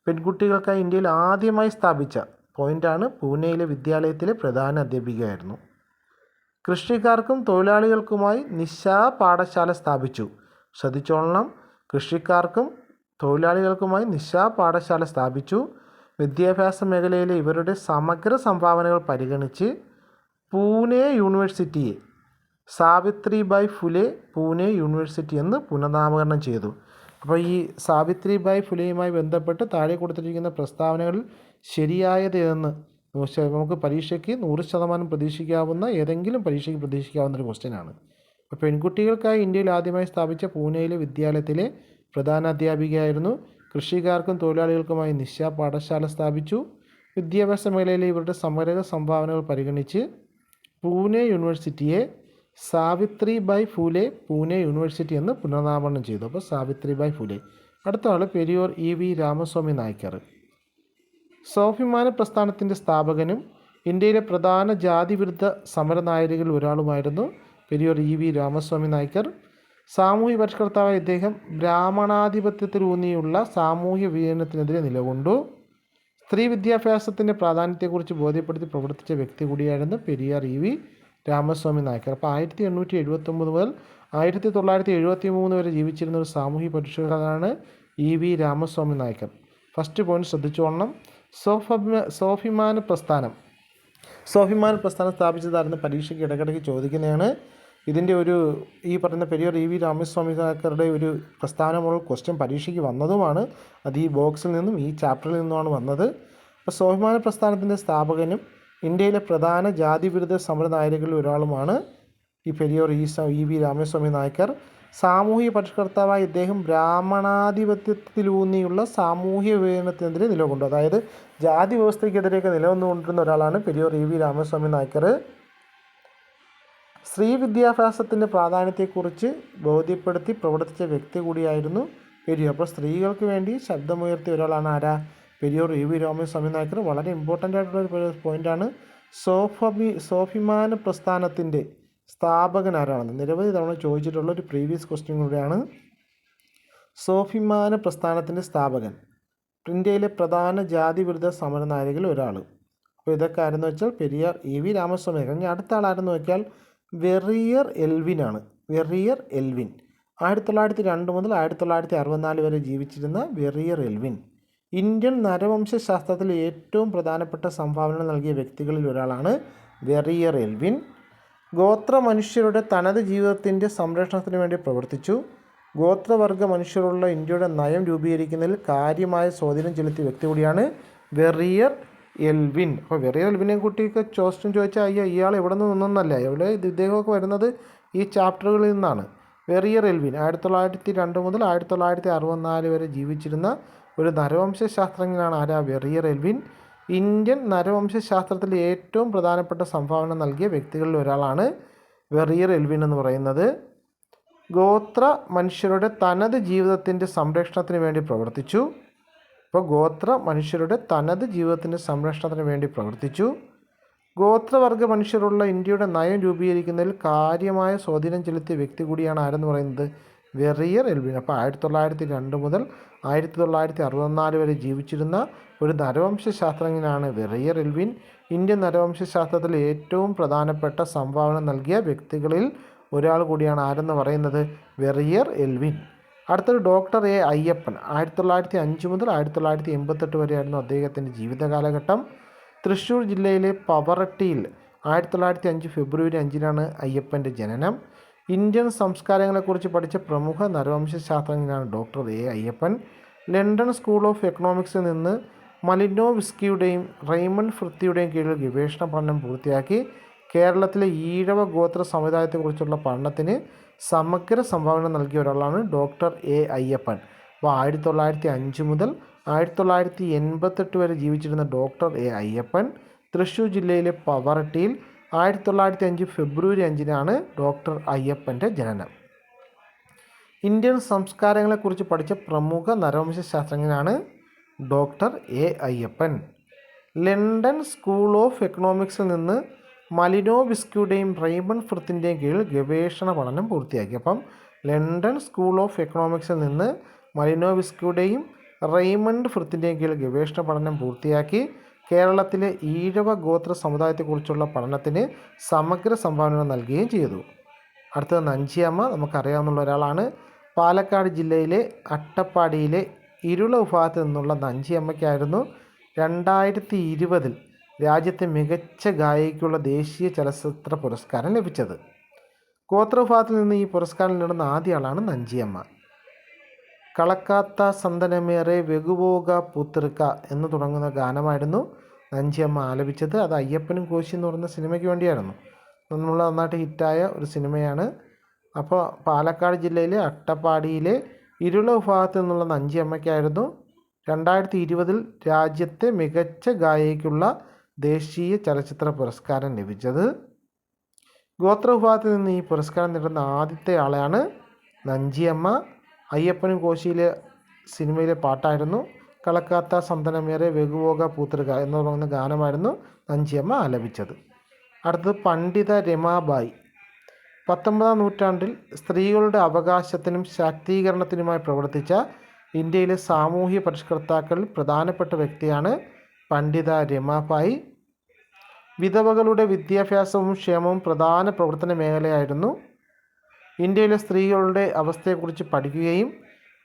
Speaker 1: പെൺകുട്ടികൾക്കായി ഇന്ത്യയിൽ ആദ്യമായി സ്ഥാപിച്ച പോയിൻ്റാണ് പൂനെയിലെ വിദ്യാലയത്തിലെ പ്രധാന അധ്യാപികയായിരുന്നു. കൃഷിക്കാർക്കും തൊഴിലാളികൾക്കുമായി നിശാ പാഠശാല സ്ഥാപിച്ചു. ശ്രദ്ധിച്ചോളണം, കൃഷിക്കാർക്കും തൊഴിലാളികൾക്കുമായി നിശാ പാഠശാല സ്ഥാപിച്ചു. വിദ്യാഭ്യാസ മേഖലയിലെ ഇവരുടെ സമഗ്ര സംഭാവനകൾ പരിഗണിച്ച് പൂനെ യൂണിവേഴ്സിറ്റിയെ സാവിത്രിബായ് ഫുലെ പൂനെ യൂണിവേഴ്സിറ്റി എന്ന് പുനർനാമകരണം ചെയ്തു. അപ്പോൾ ഈ സാവിത്രിബായ് ഫുലെയുമായി ബന്ധപ്പെട്ട് താഴെ കൊടുത്തിരിക്കുന്ന പ്രസ്താവനകളിൽ ശരിയായത് എന്ന് നമുക്ക് പരീക്ഷയ്ക്ക് 100% പ്രതീക്ഷിക്കാവുന്ന ഏതെങ്കിലും പരീക്ഷയ്ക്ക് പ്രതീക്ഷിക്കാവുന്ന ഒരു ക്വസ്റ്റ്യനാണ്. അപ്പോൾ പെൺകുട്ടികൾക്കായി ഇന്ത്യയിൽ ആദ്യമായി സ്ഥാപിച്ച പൂനെയിലെ വിദ്യാലയത്തിലെ പ്രധാന അധ്യാപികയായിരുന്നു. കൃഷിക്കാർക്കും തൊഴിലാളികൾക്കുമായി നിശാ പാഠശാല സ്ഥാപിച്ചു. വിദ്യാഭ്യാസ മേഖലയിലെ ഇവരുടെ സമഗ്ര സംഭാവനകൾ പരിഗണിച്ച് പൂനെ യൂണിവേഴ്സിറ്റിയെ സാവിത്രിബായ് ഫുലെ പൂനെ യൂണിവേഴ്സിറ്റി എന്ന് പുനർനാമകരണം ചെയ്തു. അപ്പോൾ സാവിത്രിബായ് ഫുലെ. അടുത്ത ആൾ പെരിയോർ ഇ വി രാമസ്വാമി നായ്ക്കർ. സ്വാഭിമാന പ്രസ്ഥാനത്തിൻ്റെ സ്ഥാപകനും ഇന്ത്യയിലെ പ്രധാന ജാതിവിരുദ്ധ സമരനായകരിൽ ഒരാളുമായിരുന്നു പെരിയോർ ഇ വി രാമസ്വാമി നായ്ക്കർ. സാമൂഹ്യ പരിഷ്കർത്താവായ ഇദ്ദേഹം ബ്രാഹ്മണാധിപത്യത്തിലൂന്നിയുള്ള സാമൂഹ്യ വിവേചനത്തിനെതിരെ നിലകൊണ്ടു. സ്ത്രീ വിദ്യാഭ്യാസത്തിൻ്റെ പ്രാധാന്യത്തെക്കുറിച്ച് ബോധ്യപ്പെടുത്തി പ്രവർത്തിച്ച വ്യക്തി കൂടിയായിരുന്നു പെരിയാർ ഇ വി രാമസ്വാമി നായ്ക്കർ. അപ്പോൾ 1879 മുതൽ 1973 വരെ ജീവിച്ചിരുന്ന ഒരു സാമൂഹ്യ പരിഷ്കർത്താവാണ് E V Ramaswamy Naicker. First point ശ്രദ്ധിച്ചോളണം. സ്വാഭിമാന പ്രസ്ഥാനം സ്ഥാപിച്ചതായിരുന്നു പരീക്ഷയ്ക്ക് ഇടയ്ക്കിടയ്ക്ക് ചോദിക്കുന്നതാണ്. ഇതിൻ്റെ ഈ പറയുന്ന പെരിയോർ ഇ വി രാമസ്വാമി നായ്ക്കറുടെ ഒരു പ്രസ്ഥാനമുള്ള ക്വസ്റ്റ്യൻ പരീക്ഷയ്ക്ക് വന്നതുമാണ്. അത് ഈ ബോക്സിൽ നിന്നും ഈ ചാപ്റ്ററിൽ നിന്നുമാണ് വന്നത്. അപ്പോൾ സ്വാഭിമാന പ്രസ്ഥാനത്തിൻ്റെ സ്ഥാപകനും ഇന്ത്യയിലെ പ്രധാന ജാതിവിരുദ്ധ സമരനായകരിൽ ഒരാളുമാണ് ഈ പെരിയോർ ഇ വി രാമസ്വാമി നായ്ക്കർ. സാമൂഹ്യ പരിഷ്കർത്താവായ ഇദ്ദേഹം ബ്രാഹ്മണാധിപത്യത്തിലൂന്നിയുള്ള സാമൂഹ്യ വിവേചനത്തിനെതിരെ നിലകൊണ്ടു. അതായത് ജാതി വ്യവസ്ഥയ്ക്കെതിരെയൊക്കെ നിലനിന്നുകൊണ്ടിരുന്ന ഒരാളാണ് പെരിയോർ ഇ വി രാമസ്വാമി നായ്ക്കർ. സ്ത്രീ വിദ്യാഭ്യാസത്തിൻ്റെ പ്രാധാന്യത്തെക്കുറിച്ച് ബോധ്യപ്പെടുത്തി പ്രവർത്തിച്ച വ്യക്തി കൂടിയായിരുന്നു പെരിയോർ. അപ്പോൾ സ്ത്രീകൾക്ക് വേണ്ടി ശബ്ദമുയർത്തിയ ഒരാളാണ് ആരാ? Periyar E V Ramaswamy Naicker. വളരെ ഇമ്പോർട്ടൻ്റ് ആയിട്ടുള്ളൊരു പോയിൻ്റാണ്. സ്വാഭിമാന പ്രസ്ഥാനത്തിൻ്റെ സ്ഥാപകൻ ആരാണെന്ന് നിരവധി തവണ ചോദിച്ചിട്ടുള്ള ഒരു പ്രീവിയസ് ക്വസ്റ്റ്യൻ കൂടെയാണ്. സ്വാഭിമാന പ്രസ്ഥാനത്തിൻ്റെ സ്ഥാപകൻ, ഇന്ത്യയിലെ പ്രധാന ജാതിവിരുദ്ധ സമരനായകരിൽ ഒരാൾ. അപ്പോൾ ഇതൊക്കെ ആരെന്ന് വെച്ചാൽ പെരിയാർ ഇ വി രാമസ്വാമി. കഴിഞ്ഞ അടുത്ത ആളാരെന്ന് വെച്ചാൽ വെറിയർ എൽവിനാണ്. വെറിയർ എൽവിൻ 1902 മുതൽ 1964 വരെ ജീവിച്ചിരുന്ന വെറിയർ എൽവിൻ ഇന്ത്യൻ നരവംശാസ്ത്രത്തിൽ ഏറ്റവും പ്രധാനപ്പെട്ട സംഭാവന നൽകിയ വ്യക്തികളിൽ ഒരാളാണ് വെറിയർ എൽവിൻ. ഗോത്ര മനുഷ്യരുടെ തനത് ജീവിതത്തിൻ്റെ സംരക്ഷണത്തിന് വേണ്ടി പ്രവർത്തിച്ചു. ഗോത്രവർഗ മനുഷ്യരുള്ള ഇന്ത്യയുടെ നയം രൂപീകരിക്കുന്നതിൽ കാര്യമായ സ്വാധീനം ചെലുത്തിയ വ്യക്തി കൂടിയാണ് വെറിയർ എൽവിൻ. അപ്പോൾ വെറിയർ എൽവിനെ കുട്ടിയൊക്കെ ചോദിച്ചാൽ ഇയാൾ എവിടെ നിന്ന് നിന്നല്ല, ഇദ്ദേഹമൊക്കെ വരുന്നത് ഈ ചാപ്റ്ററുകളിൽ നിന്നാണ്. വെറിയർ എൽവിൻ 1902 മുതൽ 1964 വരെ ജീവിച്ചിരുന്ന ഒരു നരവംശാസ്ത്രജ്ഞനാണ് ആരാ? വെറിയർ എൽവിൻ. ഇന്ത്യൻ നരവംശാസ്ത്രത്തിൽ ഏറ്റവും പ്രധാനപ്പെട്ട സംഭാവന നൽകിയ വ്യക്തികളിൽ ഒരാളാണ് വെറിയർ എൽവിൻ എന്ന് പറയുന്നത്. ഗോത്ര മനുഷ്യരുടെ തനത് ജീവിതത്തിൻ്റെ സംരക്ഷണത്തിന് വേണ്ടി പ്രവർത്തിച്ചു. ഇപ്പോൾ ഗോത്ര മനുഷ്യരുടെ തനത് ജീവിതത്തിൻ്റെ സംരക്ഷണത്തിന് വേണ്ടി പ്രവർത്തിച്ചു. ഗോത്രവർഗ മനുഷ്യരുള്ള ഇന്ത്യയുടെ നയം രൂപീകരിക്കുന്നതിൽ കാര്യമായ സ്വാധീനം ചെലുത്തിയ വ്യക്തി കൂടിയാണ് ആരെന്ന് പറയുന്നത്? വെറിയർ എൽവിൻ. അപ്പോൾ 1902 മുതൽ 1964 വരെ ജീവിച്ചിരുന്ന ഒരു നരവംശാസ്ത്രജ്ഞനാണ് വെറിയർ എൽവിൻ. ഇന്ത്യൻ നരവംശാസ്ത്രത്തിൽ ഏറ്റവും പ്രധാനപ്പെട്ട സംഭാവന നൽകിയ വ്യക്തികളിൽ ഒരാൾ കൂടിയാണ് ആരെന്ന് പറയുന്നത്? വെറിയർ എൽവിൻ. അടുത്തൊരു ഡോക്ടർ എ അയ്യപ്പൻ. 1905 മുതൽ 1988 വരെയായിരുന്നു അദ്ദേഹത്തിൻ്റെ ജീവിത കാലഘട്ടം. തൃശ്ശൂർ ജില്ലയിലെ പവറട്ടിയിൽ 1905 ഫെബ്രുവരി 5-നാണ് അയ്യപ്പൻ്റെ ജനനം. ഇന്ത്യൻ സംസ്കാരങ്ങളെക്കുറിച്ച് പഠിച്ച പ്രമുഖ നരവംശ ശാസ്ത്രജ്ഞനാണ് doctor A Ayyappan. London school of എക്കണോമിക്സിൽ നിന്ന് മലിനോവ്സ്കിയുടെയും റെയ്മണ്ട് ഫ്രിത്തിയുടെയും കീഴിൽ ഗവേഷണ പഠനം പൂർത്തിയാക്കി. കേരളത്തിലെ ഈഴവ ഗോത്ര സമുദായത്തെക്കുറിച്ചുള്ള പഠനത്തിന് സമഗ്ര സംഭാവന നൽകിയ ഒരാളാണ് ഡോക്ടർ എ അയ്യപ്പൻ. അപ്പോൾ 1905 മുതൽ 1988 വരെ ജീവിച്ചിരുന്ന ഡോക്ടർ എ അയ്യപ്പൻ തൃശ്ശൂർ ജില്ലയിലെ പവറട്ടിയിൽ 1905 ഫെബ്രുവരി 5-നാണ് ഡോക്ടർ അയ്യപ്പൻ്റെ ജനനം. ഇന്ത്യൻ സംസ്കാരങ്ങളെക്കുറിച്ച് പഠിച്ച പ്രമുഖ നരവംശ ശാസ്ത്രജ്ഞനാണ് doctor A Ayyappan. London school of എക്കണോമിക്സിൽ നിന്ന് മലിനോവ്സ്കിയുടെയും റെയ്മണ്ട് ഫ്രിത്തിൻ്റെയും കീഴിൽ ഗവേഷണ പഠനം പൂർത്തിയാക്കി. അപ്പം ലണ്ടൻ സ്കൂൾ ഓഫ് എക്കണോമിക്സിൽ നിന്ന് മലിനോവ്സ്കിയുടെയും റെയ്മണ്ട് ഫ്രിത്തിൻ്റെയും കീഴിൽ ഗവേഷണ പഠനം പൂർത്തിയാക്കി. കേരളത്തിലെ ഈഴവ ഗോത്ര സമുദായത്തെക്കുറിച്ചുള്ള പഠനത്തിന് സമഗ്ര സംഭാവന നൽകുകയും ചെയ്തു. അടുത്തത് നഞ്ചിയമ്മ. നമുക്കറിയാവുന്ന ഒരാളാണ്. പാലക്കാട് ജില്ലയിലെ അട്ടപ്പാടിയിലെ ഇരുള വിഭാഗത്തിൽ നിന്നുള്ള നഞ്ചിയമ്മയ്ക്കായിരുന്നു 2020 രാജ്യത്തെ മികച്ച ഗായികയ്ക്കുള്ള ദേശീയ ചലച്ചിത്ര പുരസ്കാരം ലഭിച്ചത്. ഗോത്രവിഭാഗത്തിൽ നിന്ന് ഈ പുരസ്കാരം നേടുന്ന ആദ്യ ആളാണ് നഞ്ചിയമ്മ. കളക്കാത്ത സന്തനമേറെ വെകുപോക പൂത്തിറുക്ക എന്ന് തുടങ്ങുന്ന ഗാനമായിരുന്നു നഞ്ചിയമ്മ ആലപിച്ചത്. അത് അയ്യപ്പനും കോശി എന്ന് പറയുന്ന സിനിമയ്ക്ക് വേണ്ടിയായിരുന്നു. നമ്മൾ നന്നായിട്ട് ഹിറ്റായ ഒരു സിനിമയാണ്. അപ്പോൾ പാലക്കാട് ജില്ലയിലെ അട്ടപ്പാടിയിലെ ഇരുള വിഭാഗത്തിൽ നിന്നുള്ള നഞ്ചിയമ്മയ്ക്കായിരുന്നു 2020 രാജ്യത്തെ മികച്ച ഗായികയ്ക്കുള്ള ദേശീയ ചലച്ചിത്ര പുരസ്കാരം ലഭിച്ചത്. ഗോത്രവിഭാഗത്തിൽ നിന്ന് ഈ പുരസ്കാരം നേടുന്ന ആദ്യത്തെ ആളെയാണ് നഞ്ചിയമ്മ. അയ്യപ്പനും കോശിയിലെ സിനിമയിലെ പാട്ടായിരുന്നു. കളക്കാത്ത സന്തനമേറെ വെകുപോക പൂത്തിറുക എന്ന് പറയുന്ന ഗാനമായിരുന്നു നഞ്ചിയമ്മ ആലപിച്ചത്. അടുത്തത് പണ്ഡിത രമാബായി. 19-ാം നൂറ്റാണ്ടിൽ സ്ത്രീകളുടെ അവകാശത്തിനും ശാക്തീകരണത്തിനുമായി പ്രവർത്തിച്ച ഇന്ത്യയിലെ സാമൂഹ്യ പരിഷ്കർത്താക്കളിൽ പ്രധാനപ്പെട്ട വ്യക്തിയാണ് പണ്ഡിത രമാബായി. വിധവകളുടെ വിദ്യാഭ്യാസവും ക്ഷേമവും പ്രധാന പ്രവർത്തന മേഖലയായിരുന്നു. ഇന്ത്യയിലെ സ്ത്രീകളുടെ അവസ്ഥയെക്കുറിച്ച് പഠിക്കുകയും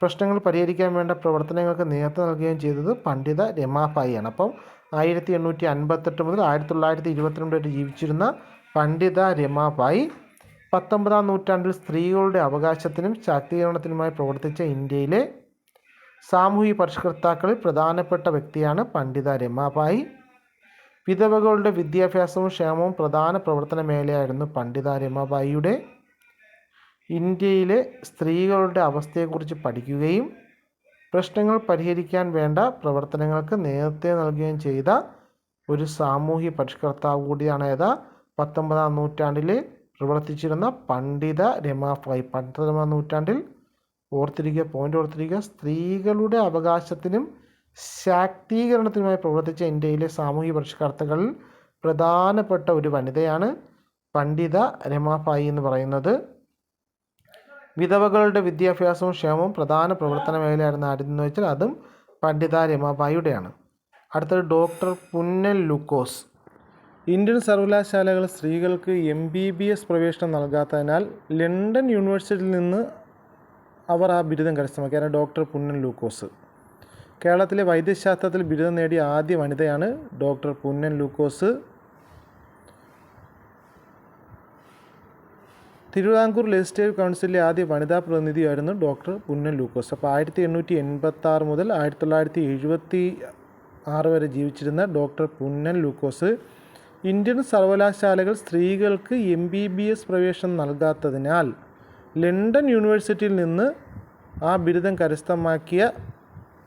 Speaker 1: പ്രശ്നങ്ങൾ പരിഹരിക്കാൻ വേണ്ട പ്രവർത്തനങ്ങൾക്ക് നേതൃത്വം നൽകുകയും ചെയ്തത് പണ്ഡിത രമാബായിയാണ്. അപ്പം 1858 മുതൽ 1922 വരെ ജീവിച്ചിരുന്ന പണ്ഡിത രമാബായി 19-ാം നൂറ്റാണ്ടിൽ സ്ത്രീകളുടെ അവകാശത്തിനും ശാക്തീകരണത്തിനുമായി പ്രവർത്തിച്ച ഇന്ത്യയിലെ സാമൂഹിക പരിഷ്കർത്താക്കളിൽ പ്രധാനപ്പെട്ട വ്യക്തിയാണ് പണ്ഡിത രമാബായി. വിധവകളുടെ വിദ്യാഭ്യാസവും ക്ഷേമവും പ്രധാന പ്രവർത്തന മേഖലയായിരുന്നു പണ്ഡിത രമാബായിയുടെ. ഇന്ത്യയിലെ സ്ത്രീകളുടെ അവസ്ഥയെക്കുറിച്ച് പഠിക്കുകയും പ്രശ്നങ്ങൾ പരിഹരിക്കാൻ വേണ്ട പ്രവർത്തനങ്ങൾക്ക് നേതൃത്വം നൽകുകയും ചെയ്ത ഒരു സാമൂഹ്യ പരിഷ്കർത്താവ് കൂടിയാണ് 19-ാം നൂറ്റാണ്ടിൽ പ്രവർത്തിച്ചിരുന്ന പണ്ഡിത രമാബായി. 19-ാം നൂറ്റാണ്ടിൽ ഓർത്തിരിക്കുക, സ്ത്രീകളുടെ അവകാശത്തിനും ശാക്തീകരണത്തിനുമായി പ്രവർത്തിച്ച ഇന്ത്യയിലെ സാമൂഹിക പരിഷ്കർത്താക്കളിൽ പ്രധാനപ്പെട്ട ഒരു വനിതയാണ് പണ്ഡിത രമാബായി എന്ന് പറയുന്നത്. വിധവകളുടെ വിദ്യാഭ്യാസവും ക്ഷേമവും പ്രധാന പ്രവർത്തന മേഖലയായിരുന്നു ആരെന്ന് വെച്ചാൽ അതും പണ്ഡിത രമാബായിയുടെയാണ്. അടുത്തത് ഡോക്ടർ പുന്നൻ ലൂക്കോസ്. ഇന്ത്യൻ സർവകലാശാലകൾ സ്ത്രീകൾക്ക് MBBS പ്രവേശനം നൽകാത്തതിനാൽ ലണ്ടൻ യൂണിവേഴ്സിറ്റിയിൽ നിന്ന് അവർ ആ ബിരുദം കരസ്ഥമാക്കിയാണ് ഡോക്ടർ പുന്നൻ ലൂക്കോസ്. കേരളത്തിലെ വൈദ്യശാസ്ത്രത്തിൽ ബിരുദം നേടിയ ആദ്യ വനിതയാണ് ഡോക്ടർ പുന്നൻ ലൂക്കോസ്. തിരുവിതാംകൂർ ലെജിസ്ലേറ്റീവ് കൗൺസിലിലെ ആദ്യ വനിതാ പ്രതിനിധിയായിരുന്നു ഡോക്ടർ പുന്നൻ ലൂക്കോസ്. അപ്പോൾ 1886 മുതൽ 1976 വരെ ജീവിച്ചിരുന്ന ഡോക്ടർ പുന്നൻ ലൂക്കോസ് ഇന്ത്യൻ സർവകലാശാലകൾ സ്ത്രീകൾക്ക് MBBS പ്രവേശനം നൽകാത്തതിനാൽ ലണ്ടൻ യൂണിവേഴ്സിറ്റിയിൽ നിന്ന് ആ ബിരുദം കരസ്ഥമാക്കിയ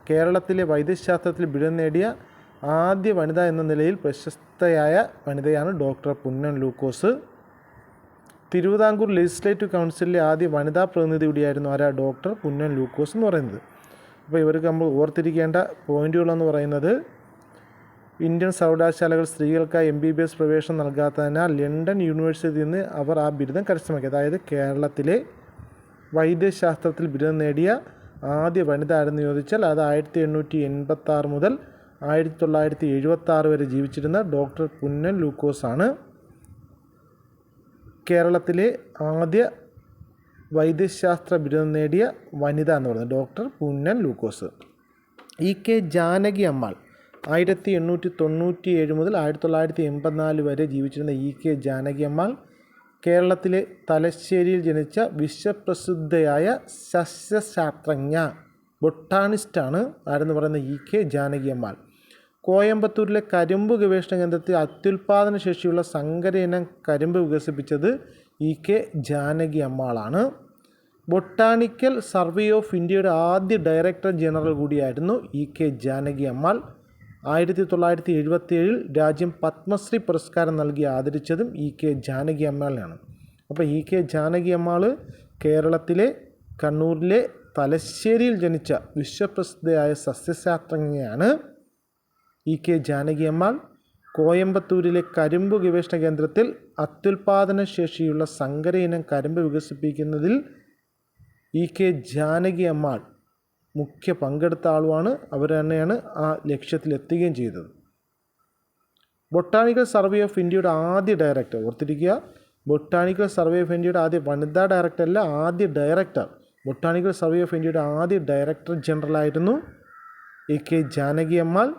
Speaker 1: കേരളത്തിലെ വൈദ്യശാസ്ത്രത്തിൽ ബിരുദം നേടിയ ആദ്യ വനിത എന്ന നിലയിൽ പ്രശസ്തയായ വനിതയാണ് ഡോക്ടർ പുന്നൻ ലൂക്കോസ്. തിരുവിതാംകൂർ ലെജിസ്ലേറ്റീവ് കൗൺസിലിലെ ആദ്യ വനിതാ പ്രതിനിധി കൂടിയായിരുന്നു ഡോക്ടർ പുന്നൻ ലൂക്കോസ് എന്ന് പറയുന്നത്. അപ്പോൾ ഇവർക്ക് നമ്മൾ ഓർത്തിരിക്കേണ്ട പോയിന്റുകളെന്ന് പറയുന്നത് ഇന്ത്യൻ സർവകലാശാലകൾ സ്ത്രീകൾക്കായി MBBS പ്രവേശനം നൽകാത്തതിനാൽ ലണ്ടൻ യൂണിവേഴ്സിറ്റിയിൽ നിന്ന് അവർ ആ ബിരുദം കരസ്ഥമാക്കി. അതായത് കേരളത്തിലെ വൈദ്യശാസ്ത്രത്തിൽ ബിരുദം നേടിയ ആദ്യ വനിത ആരെന്ന് ചോദിച്ചാൽ അത് 1886 മുതൽ 1976 വരെ ജീവിച്ചിരുന്ന ഡോക്ടർ പുന്നൻ ലൂക്കോസ് ആണ്. കേരളത്തിലെ ആദ്യ വൈദ്യശാസ്ത്ര ബിരുദം നേടിയ വനിത എന്ന് പറയുന്നത് ഡോക്ടർ പുന്നൻ ലൂക്കോസ്. EK ജാനകി അമ്മാൾ 1897 മുതൽ 1984 വരെ ജീവിച്ചിരുന്ന EK ജാനകി അമ്മാൾ കേരളത്തിലെ തലശ്ശേരിയിൽ ജനിച്ച വിശ്വപ്രസിദ്ധയായ സസ്യശാസ്ത്രജ്ഞ ബൊട്ടാണിസ്റ്റാണ് ആരെന്ന് പറയുന്ന EK ജാനകി അമ്മാൾ. കോയമ്പത്തൂരിലെ കരിമ്പ് ഗവേഷണ കേന്ദ്രത്തിൽ അത്യുൽപാദന ശേഷിയുള്ള സങ്കര ഇനം കരിമ്പ് വികസിപ്പിച്ചത് EK ജാനകി അമ്മാളാണ്. ബൊട്ടാണിക്കൽ സർവേ ഓഫ് ഇന്ത്യയുടെ ആദ്യ ഡയറക്ടർ ജനറൽ കൂടിയായിരുന്നു EK ജാനകി അമ്മാൾ. 1977 രാജ്യം പത്മശ്രീ പുരസ്കാരം നൽകി ആദരിച്ചതും EK ജാനകി അമ്മാളിനാണ്. അപ്പോൾ EK ജാനകി അമ്മാൾ കേരളത്തിലെ കണ്ണൂരിലെ തലശ്ശേരിയിൽ ജനിച്ച വിശ്വപ്രസിദ്ധയായ സസ്യശാസ്ത്രജ്ഞയാണ്. EK ജാനകി അമ്മാൾ കോയമ്പത്തൂരിലെ കരിമ്പ് ഗവേഷണ കേന്ദ്രത്തിൽ അത്യുൽപാദന ശേഷിയുള്ള സങ്കര ഇനം കരിമ്പ് വികസിപ്പിക്കുന്നതിൽ EK ജാനകി അമ്മാൾ മുഖ്യ പങ്കെടുത്ത ആളുമാണ്. അവർ തന്നെയാണ് ആ ലക്ഷ്യത്തിലെത്തുകയും ചെയ്തത്. ബൊട്ടാണിക്കൽ സർവേ ഓഫ് ഇന്ത്യയുടെ ആദ്യ ഡയറക്ടർ, ഓർത്തിരിക്കുക, ബൊട്ടാണിക്കൽ സർവേ ഓഫ് ഇന്ത്യയുടെ ആദ്യ വനിതാ ഡയറക്ടർ അല്ല, ആദ്യ ഡയറക്ടർ. ബൊട്ടാണിക്കൽ സർവേ ഓഫ് ഇന്ത്യയുടെ ആദ്യ ഡയറക്ടർ ജനറലായിരുന്നു EK ജാനകി അമ്മാൾ.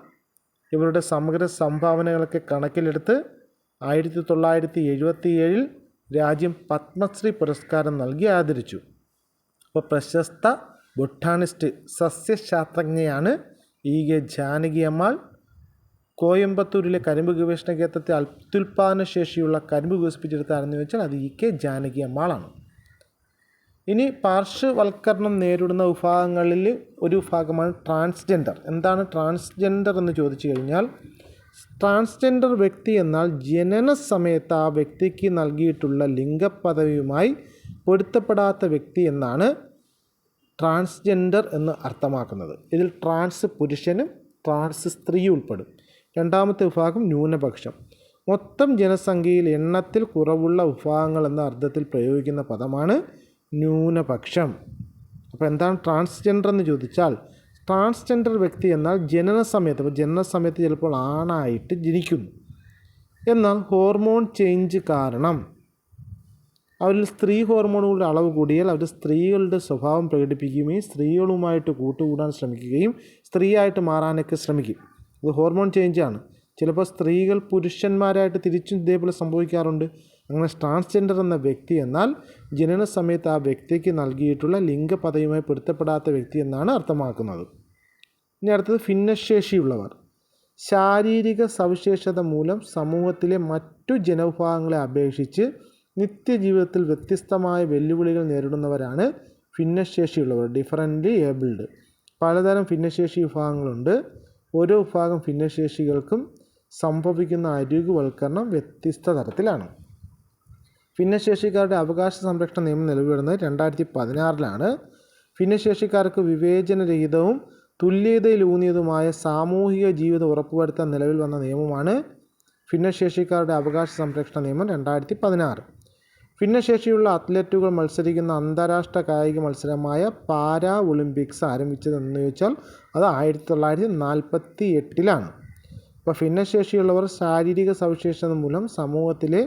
Speaker 1: ഇവരുടെ സമഗ്ര സംഭാവനകളൊക്കെ കണക്കിലെടുത്ത് 1977 രാജ്യം പത്മശ്രീ പുരസ്കാരം നൽകി ആദരിച്ചു. അപ്പോൾ പ്രശസ്ത ബൊട്ടാണിസ്റ്റ് സസ്യശാസ്ത്രജ്ഞയാണ് EK ജാനകി അമ്മാൾ. കോയമ്പത്തൂരിലെ കരിമ്പ് ഗവേഷണ കേന്ദ്രത്തിൽ അത്യുൽപാദന ശേഷിയുള്ള കരിമ്പ് വികസിപ്പിച്ചെടുത്താരെന്ന് വെച്ചാൽ അത് EK ജാനകി അമ്മാളാണ്. ഇനി പാർശ്വവൽക്കരണം നേരിടുന്ന വിഭാഗങ്ങളിൽ ഒരു വിഭാഗമാണ് ട്രാൻസ്ജെൻഡർ. എന്താണ് ട്രാൻസ്ജെൻഡർ എന്ന് ചോദിച്ചു കഴിഞ്ഞാൽ, ട്രാൻസ്ജെൻഡർ വ്യക്തി എന്നാൽ ജനന സമയത്ത് ആ വ്യക്തിക്ക് നൽകിയിട്ടുള്ള ലിംഗപദവിയുമായി പൊരുത്തപ്പെടാത്ത വ്യക്തി എന്നാണ് ട്രാൻസ്ജെൻഡർ എന്ന് അർത്ഥമാക്കുന്നത്. ഇതിൽ ട്രാൻസ് പുരുഷനും ട്രാൻസ് സ്ത്രീയും ഉൾപ്പെടും. രണ്ടാമത്തെ വിഭാഗം ന്യൂനപക്ഷം. മൊത്തം ജനസംഖ്യയിൽ എണ്ണത്തിൽ കുറവുള്ള വിഭാഗങ്ങൾ എന്ന അർത്ഥത്തിൽ പ്രയോഗിക്കുന്ന പദമാണ് ന്യൂനപക്ഷം. അപ്പോൾ എന്താണ് ട്രാൻസ്ജെൻഡർ എന്ന് ചോദിച്ചാൽ, ട്രാൻസ്ജെൻഡർ വ്യക്തി എന്നാൽ ജനന സമയത്ത് ചിലപ്പോൾ ആണായിട്ട് ജനിക്കുന്നു, എന്നാൽ ഹോർമോൺ ചേഞ്ച് കാരണം അവരിൽ സ്ത്രീ ഹോർമോണുകളുടെ അളവ് കൂടിയാൽ അവർ സ്ത്രീകളുടെ സ്വഭാവം പ്രകടിപ്പിക്കുകയും സ്ത്രീകളുമായിട്ട് കൂട്ടുകൂടാൻ ശ്രമിക്കുകയും സ്ത്രീയായിട്ട് മാറാനൊക്കെ ശ്രമിക്കും. ഇത് ഹോർമോൺ ചേഞ്ചാണ്. ചിലപ്പോൾ സ്ത്രീകൾ പുരുഷന്മാരായിട്ട് തിരിച്ചും ഇതേപോലെ സംഭവിക്കാറുണ്ട്. അങ്ങനെ ട്രാൻസ്ജെൻഡർ എന്ന വ്യക്തി എന്നാൽ ജനന സമയത്ത് ആ വ്യക്തിക്ക് നൽകിയിട്ടുള്ള ലിംഗപദവിയുമായി പൊരുത്തപ്പെടാത്ത വ്യക്തി എന്നാണ് അർത്ഥമാക്കുന്നത്. ഇനി അടുത്തത് ഭിന്നശേഷിയുള്ളവർ. ശാരീരിക സവിശേഷത മൂലം സമൂഹത്തിലെ മറ്റു ജനവിഭാഗങ്ങളെ അപേക്ഷിച്ച് നിത്യജീവിതത്തിൽ വ്യത്യസ്തമായ വെല്ലുവിളികൾ നേരിടുന്നവരാണ് ഭിന്നശേഷിയുള്ളവർ, ഡിഫറൻ്റ്ലി ഏബിൾഡ്. പലതരം ഭിന്നശേഷി വിഭാഗങ്ങളുണ്ട്. ഓരോ വിഭാഗം ഭിന്നശേഷികൾക്കും സംഭവിക്കുന്ന അരികുവൽക്കരണം വ്യത്യസ്ത തരത്തിലാണ്. ഭിന്നശേഷിക്കാരുടെ അവകാശ സംരക്ഷണ നിയമം നിലവിൽ വരുന്നത് 2016 ഭിന്നശേഷിക്കാർക്ക് വിവേചനരഹിതവും തുല്യതയിലൂന്നിയതുമായ സാമൂഹിക ജീവിതം ഉറപ്പുവരുത്താൻ നിലവിൽ വന്ന നിയമമാണ് ഭിന്നശേഷിക്കാരുടെ അവകാശ സംരക്ഷണ നിയമം 2016. ഭിന്നശേഷിയുള്ള അത്ലറ്റുകൾ മത്സരിക്കുന്ന അന്താരാഷ്ട്ര കായിക മത്സരമായ പാരാ ഒളിമ്പിക്സ് ആരംഭിച്ചതെന്ന് ചോദിച്ചാൽ അത് 1948. അപ്പോൾ ഭിന്നശേഷിയുള്ളവർ ശാരീരിക സവിശേഷത മൂലം സമൂഹത്തിലെ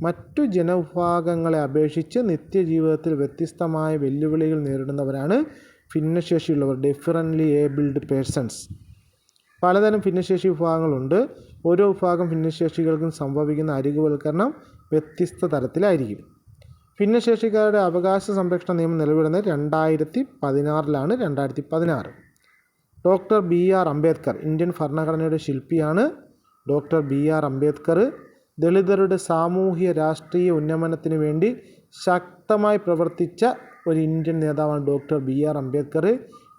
Speaker 1: മറ്റു ജനവിഭാഗങ്ങളെ അപേക്ഷിച്ച് നിത്യജീവിതത്തിൽ വ്യത്യസ്തമായ വെല്ലുവിളികൾ നേരിടുന്നവരാണ് ഭിന്നശേഷിയുള്ളവർ, ഡിഫറൻ്റ്ലി ഏബിൾഡ് പേഴ്സൺസ്. പലതരം ഭിന്നശേഷി വിഭാഗങ്ങളുണ്ട്. ഓരോ വിഭാഗം ഭിന്നശേഷികൾക്കും സംഭവിക്കുന്ന അരികുവൽക്കരണം വ്യത്യസ്ത തരത്തിലായിരിക്കും. ഭിന്നശേഷിക്കാരുടെ അവകാശ സംരക്ഷണ നിയമം നിലവിലുന്നത് 2016. 2016 ഡോക്ടർ BR അംബേദ്കർ ഇന്ത്യൻ ഭരണഘടനയുടെ ശില്പിയാണ്. ഡോക്ടർ BR അംബേദ്കർ ദളിതരുടെ സാമൂഹിക രാഷ്ട്രീയ ഉന്നമനത്തിന് വേണ്ടി ശക്തമായി പ്രവർത്തിച്ച ഒരു ഇന്ത്യൻ നേതാവാണ് ഡോക്ടർ BR അംബേദ്കർ.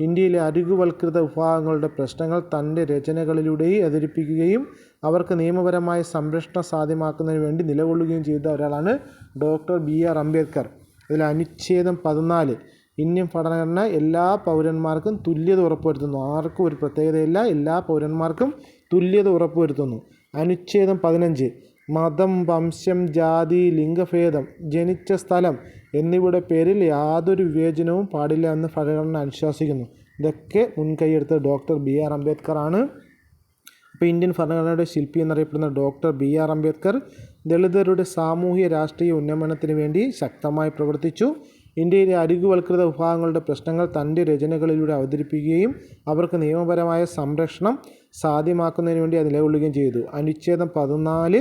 Speaker 1: ഇന്ത്യയിലെ അരികുവൽകൃത വിഭാഗങ്ങളുടെ പ്രശ്നങ്ങൾ തൻ്റെ രചനകളിലൂടെ അവതരിപ്പിക്കുകയും അവർക്ക് നിയമപരമായ സംരക്ഷണം സാധ്യമാക്കുന്നതിന് വേണ്ടി നിലകൊള്ളുകയും ചെയ്ത ഒരാളാണ് ഡോക്ടർ BR അംബേദ്കർ. ഇതിൽ അനുച്ഛേദം 14 ഇന്ത്യൻ ഭരണഘടന എല്ലാ പൗരന്മാർക്കും തുല്യത ഉറപ്പുവരുത്തുന്നു. ആർക്കും ഒരു പ്രത്യേകതയില്ല, എല്ലാ പൗരന്മാർക്കും തുല്യത ഉറപ്പുവരുത്തുന്നു. അനുച്ഛേദം 15 മതം, വംശം, ജാതി, ലിംഗഭേദം, ജനിച്ച സ്ഥലം എന്നിവയുടെ പേരിൽ യാതൊരു വിവേചനവും പാടില്ല എന്ന് ഭരണഘടന അനുശാസിക്കുന്നു. ഇതൊക്കെ മുൻകൈയെടുത്ത ഡോക്ടർ BR അംബേദ്കർ ആണ്. ഇപ്പോൾ ഇന്ത്യൻ ഭരണഘടനയുടെ ശില്പി എന്നറിയപ്പെടുന്ന ഡോക്ടർ BR അംബേദ്കർ ദളിതരുടെ സാമൂഹിക രാഷ്ട്രീയ ഉന്നമനത്തിന് വേണ്ടി ശക്തമായി പ്രവർത്തിച്ചു. ഇന്ത്യയിലെ അരികുവൽകൃത വിഭാഗങ്ങളുടെ പ്രശ്നങ്ങൾ തൻ്റെ രചനകളിലൂടെ അവതരിപ്പിക്കുകയും അവർക്ക് നിയമപരമായ സംരക്ഷണം സാധ്യമാക്കുന്നതിന് വേണ്ടി അത് നിലകൊള്ളുകയും ചെയ്തു. അനുച്ഛേദം 14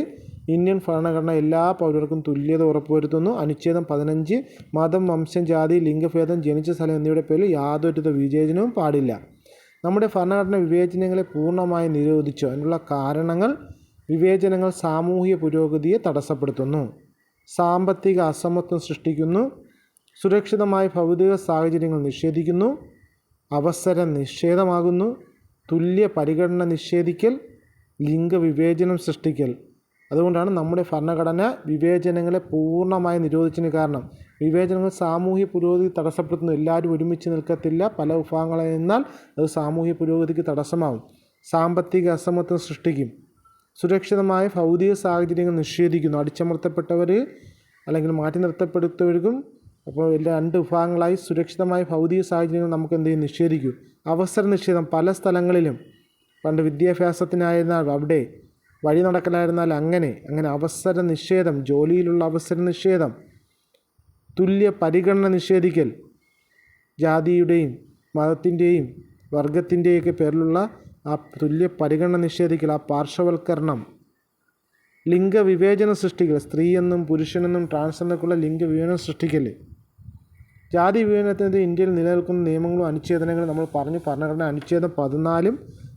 Speaker 1: ഇന്ത്യൻ ഭരണഘടന എല്ലാ പൗരർക്കും തുല്യത ഉറപ്പുവരുത്തുന്നു. അനുച്ഛേദം 15 മതം, വംശം, ജാതി, ലിംഗഭേദം, ജനിച്ച സ്ഥലം എന്നിവയുടെ പേരിൽ യാതൊരുവിധ വിവേചനവും പാടില്ല. നമ്മുടെ ഭരണഘടന വിവേചനങ്ങളെ പൂർണ്ണമായി നിരോധിച്ചു. അതിനുള്ള കാരണങ്ങൾ: വിവേചനങ്ങൾ സാമൂഹിക പുരോഗതിയെ തടസ്സപ്പെടുത്തുന്നു, സാമ്പത്തിക അസമത്വം സൃഷ്ടിക്കുന്നു, സുരക്ഷിതമായ ഭൗതിക സാഹചര്യങ്ങൾ നിഷേധിക്കുന്നു, അവസര നിഷേധമാകുന്നു, തുല്യ പരിഗണന നിഷേധിക്കൽ, ലിംഗവിവേചനം സൃഷ്ടിക്കൽ. അതുകൊണ്ടാണ് നമ്മുടെ ഭരണഘടന വിവേചനങ്ങളെ പൂർണ്ണമായി നിരോധിച്ചതിന് കാരണം. വിവേചനങ്ങൾ സാമൂഹ്യ പുരോഗതി തടസ്സപ്പെടുത്തുന്നു. എല്ലാവരും ഒരുമിച്ച് നിൽക്കത്തില്ല, പല വിഭാഗങ്ങളെ നിന്നാൽ അത് സാമൂഹ്യ പുരോഗതിക്ക് തടസ്സമാകും. സാമ്പത്തിക അസമത്വം സൃഷ്ടിക്കും, സുരക്ഷിതമായ ഭൗതിക സാഹചര്യങ്ങൾ നിഷേധിക്കുന്നു. അടിച്ചമർത്തപ്പെട്ടവർ അല്ലെങ്കിൽ മാറ്റി നിർത്തപ്പെടുത്തവർക്കും അപ്പോൾ രണ്ട് വിഭാഗങ്ങളായി സുരക്ഷിതമായ ഭൗതിക സാഹചര്യങ്ങൾ നമുക്ക് എന്ത് ചെയ്യും? നിഷേധിക്കും. അവസര നിഷേധം പല സ്ഥലങ്ങളിലും. പണ്ട് വിദ്യാഭ്യാസത്തിനായിരുന്നാൽ അവിടെ, വഴി നടക്കലായിരുന്നാൽ അങ്ങനെ അവസര നിഷേധം, ജോലിയിലുള്ള അവസര നിഷേധം, തുല്യ പരിഗണന നിഷേധിക്കൽ, ജാതിയുടെയും മതത്തിൻ്റെയും വർഗത്തിൻ്റെയൊക്കെ പേരിലുള്ള ആ തുല്യ പരിഗണന നിഷേധിക്കൽ, ആ പാർശ്വവൽക്കരണം, ലിംഗവിവേചനം സൃഷ്ടിക്കൽ, സ്ത്രീയെന്നും പുരുഷനെന്നും ട്രാൻസ്ജെൻഡർക്കുള്ള ലിംഗവിവേചനം സൃഷ്ടിക്കൽ, ജാതി വിവേചനത്തിനെതിരെ ഇന്ത്യയിൽ നിലനിൽക്കുന്ന നിയമങ്ങളും അനുച്ഛേദനങ്ങളും നമ്മൾ പറഞ്ഞു. ഭരണഘടന അനുച്ഛേദം 14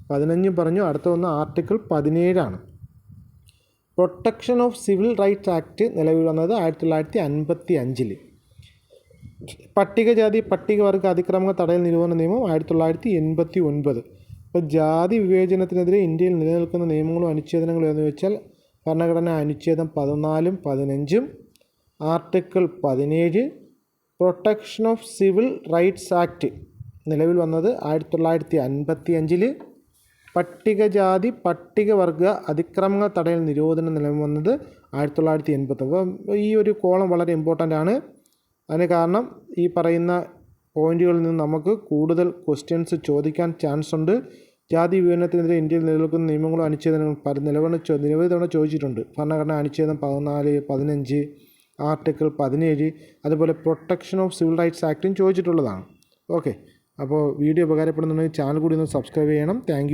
Speaker 1: 15 പറഞ്ഞു. അടുത്ത ഒന്ന് article 17 protection of civil rights act നിലവിൽ വന്നത് 1955. പട്ടികജാതി പട്ടികവർഗ അതിക്രമങ്ങൾ തടയൽ നിരോധന നിയമം 1989. ഇപ്പോൾ ജാതി വിവേചനത്തിനെതിരെ ഇന്ത്യയിൽ നിലനിൽക്കുന്ന നിയമങ്ങളും അനുച്ഛേദനങ്ങളും എന്ന് വെച്ചാൽ ഭരണഘടന അനുച്ഛേദം 14 15, article 17. Protection of civil rights act നിലവിൽ വന്നത് 1955. പട്ടികജാതി പട്ടികവർഗ അതിക്രമങ്ങൾ തടയൽ നിരോധനം നിലവിൽ വന്നത് 1980. അപ്പോൾ ഈ ഒരു കോളം വളരെ ഇമ്പോർട്ടൻ്റ് ആണ്. അതിന് കാരണം ഈ പറയുന്ന പോയിന്റുകളിൽ നിന്ന് നമുക്ക് കൂടുതൽ ക്വസ്റ്റ്യൻസ് ചോദിക്കാൻ ചാൻസ് ഉണ്ട്. ജാതി വിവേചനത്തിനെതിരെ ഇന്ത്യയിൽ നിലനിൽക്കുന്ന നിയമങ്ങളും അനുച്ഛേദനങ്ങളും നിരവധി തവണ ചോദിച്ചിട്ടുണ്ട്. ഭരണഘടന അനുച്ഛേദം 14 15, ആർട്ടിക്കിൾ 17, അതുപോലെ പ്രൊട്ടക്ഷൻ ഓഫ് സിവിൽ റൈറ്റ്സ് ആക്റ്റും ചോദിച്ചിട്ടുള്ളതാണ്. ഓക്കെ, അപ്പോൾ വീഡിയോ ഉപകാരപ്പെടുന്നുണ്ടെങ്കിൽ ചാനൽ കൂടി ഒന്ന് സബ്സ്ക്രൈബ് ചെയ്യണം. താങ്ക്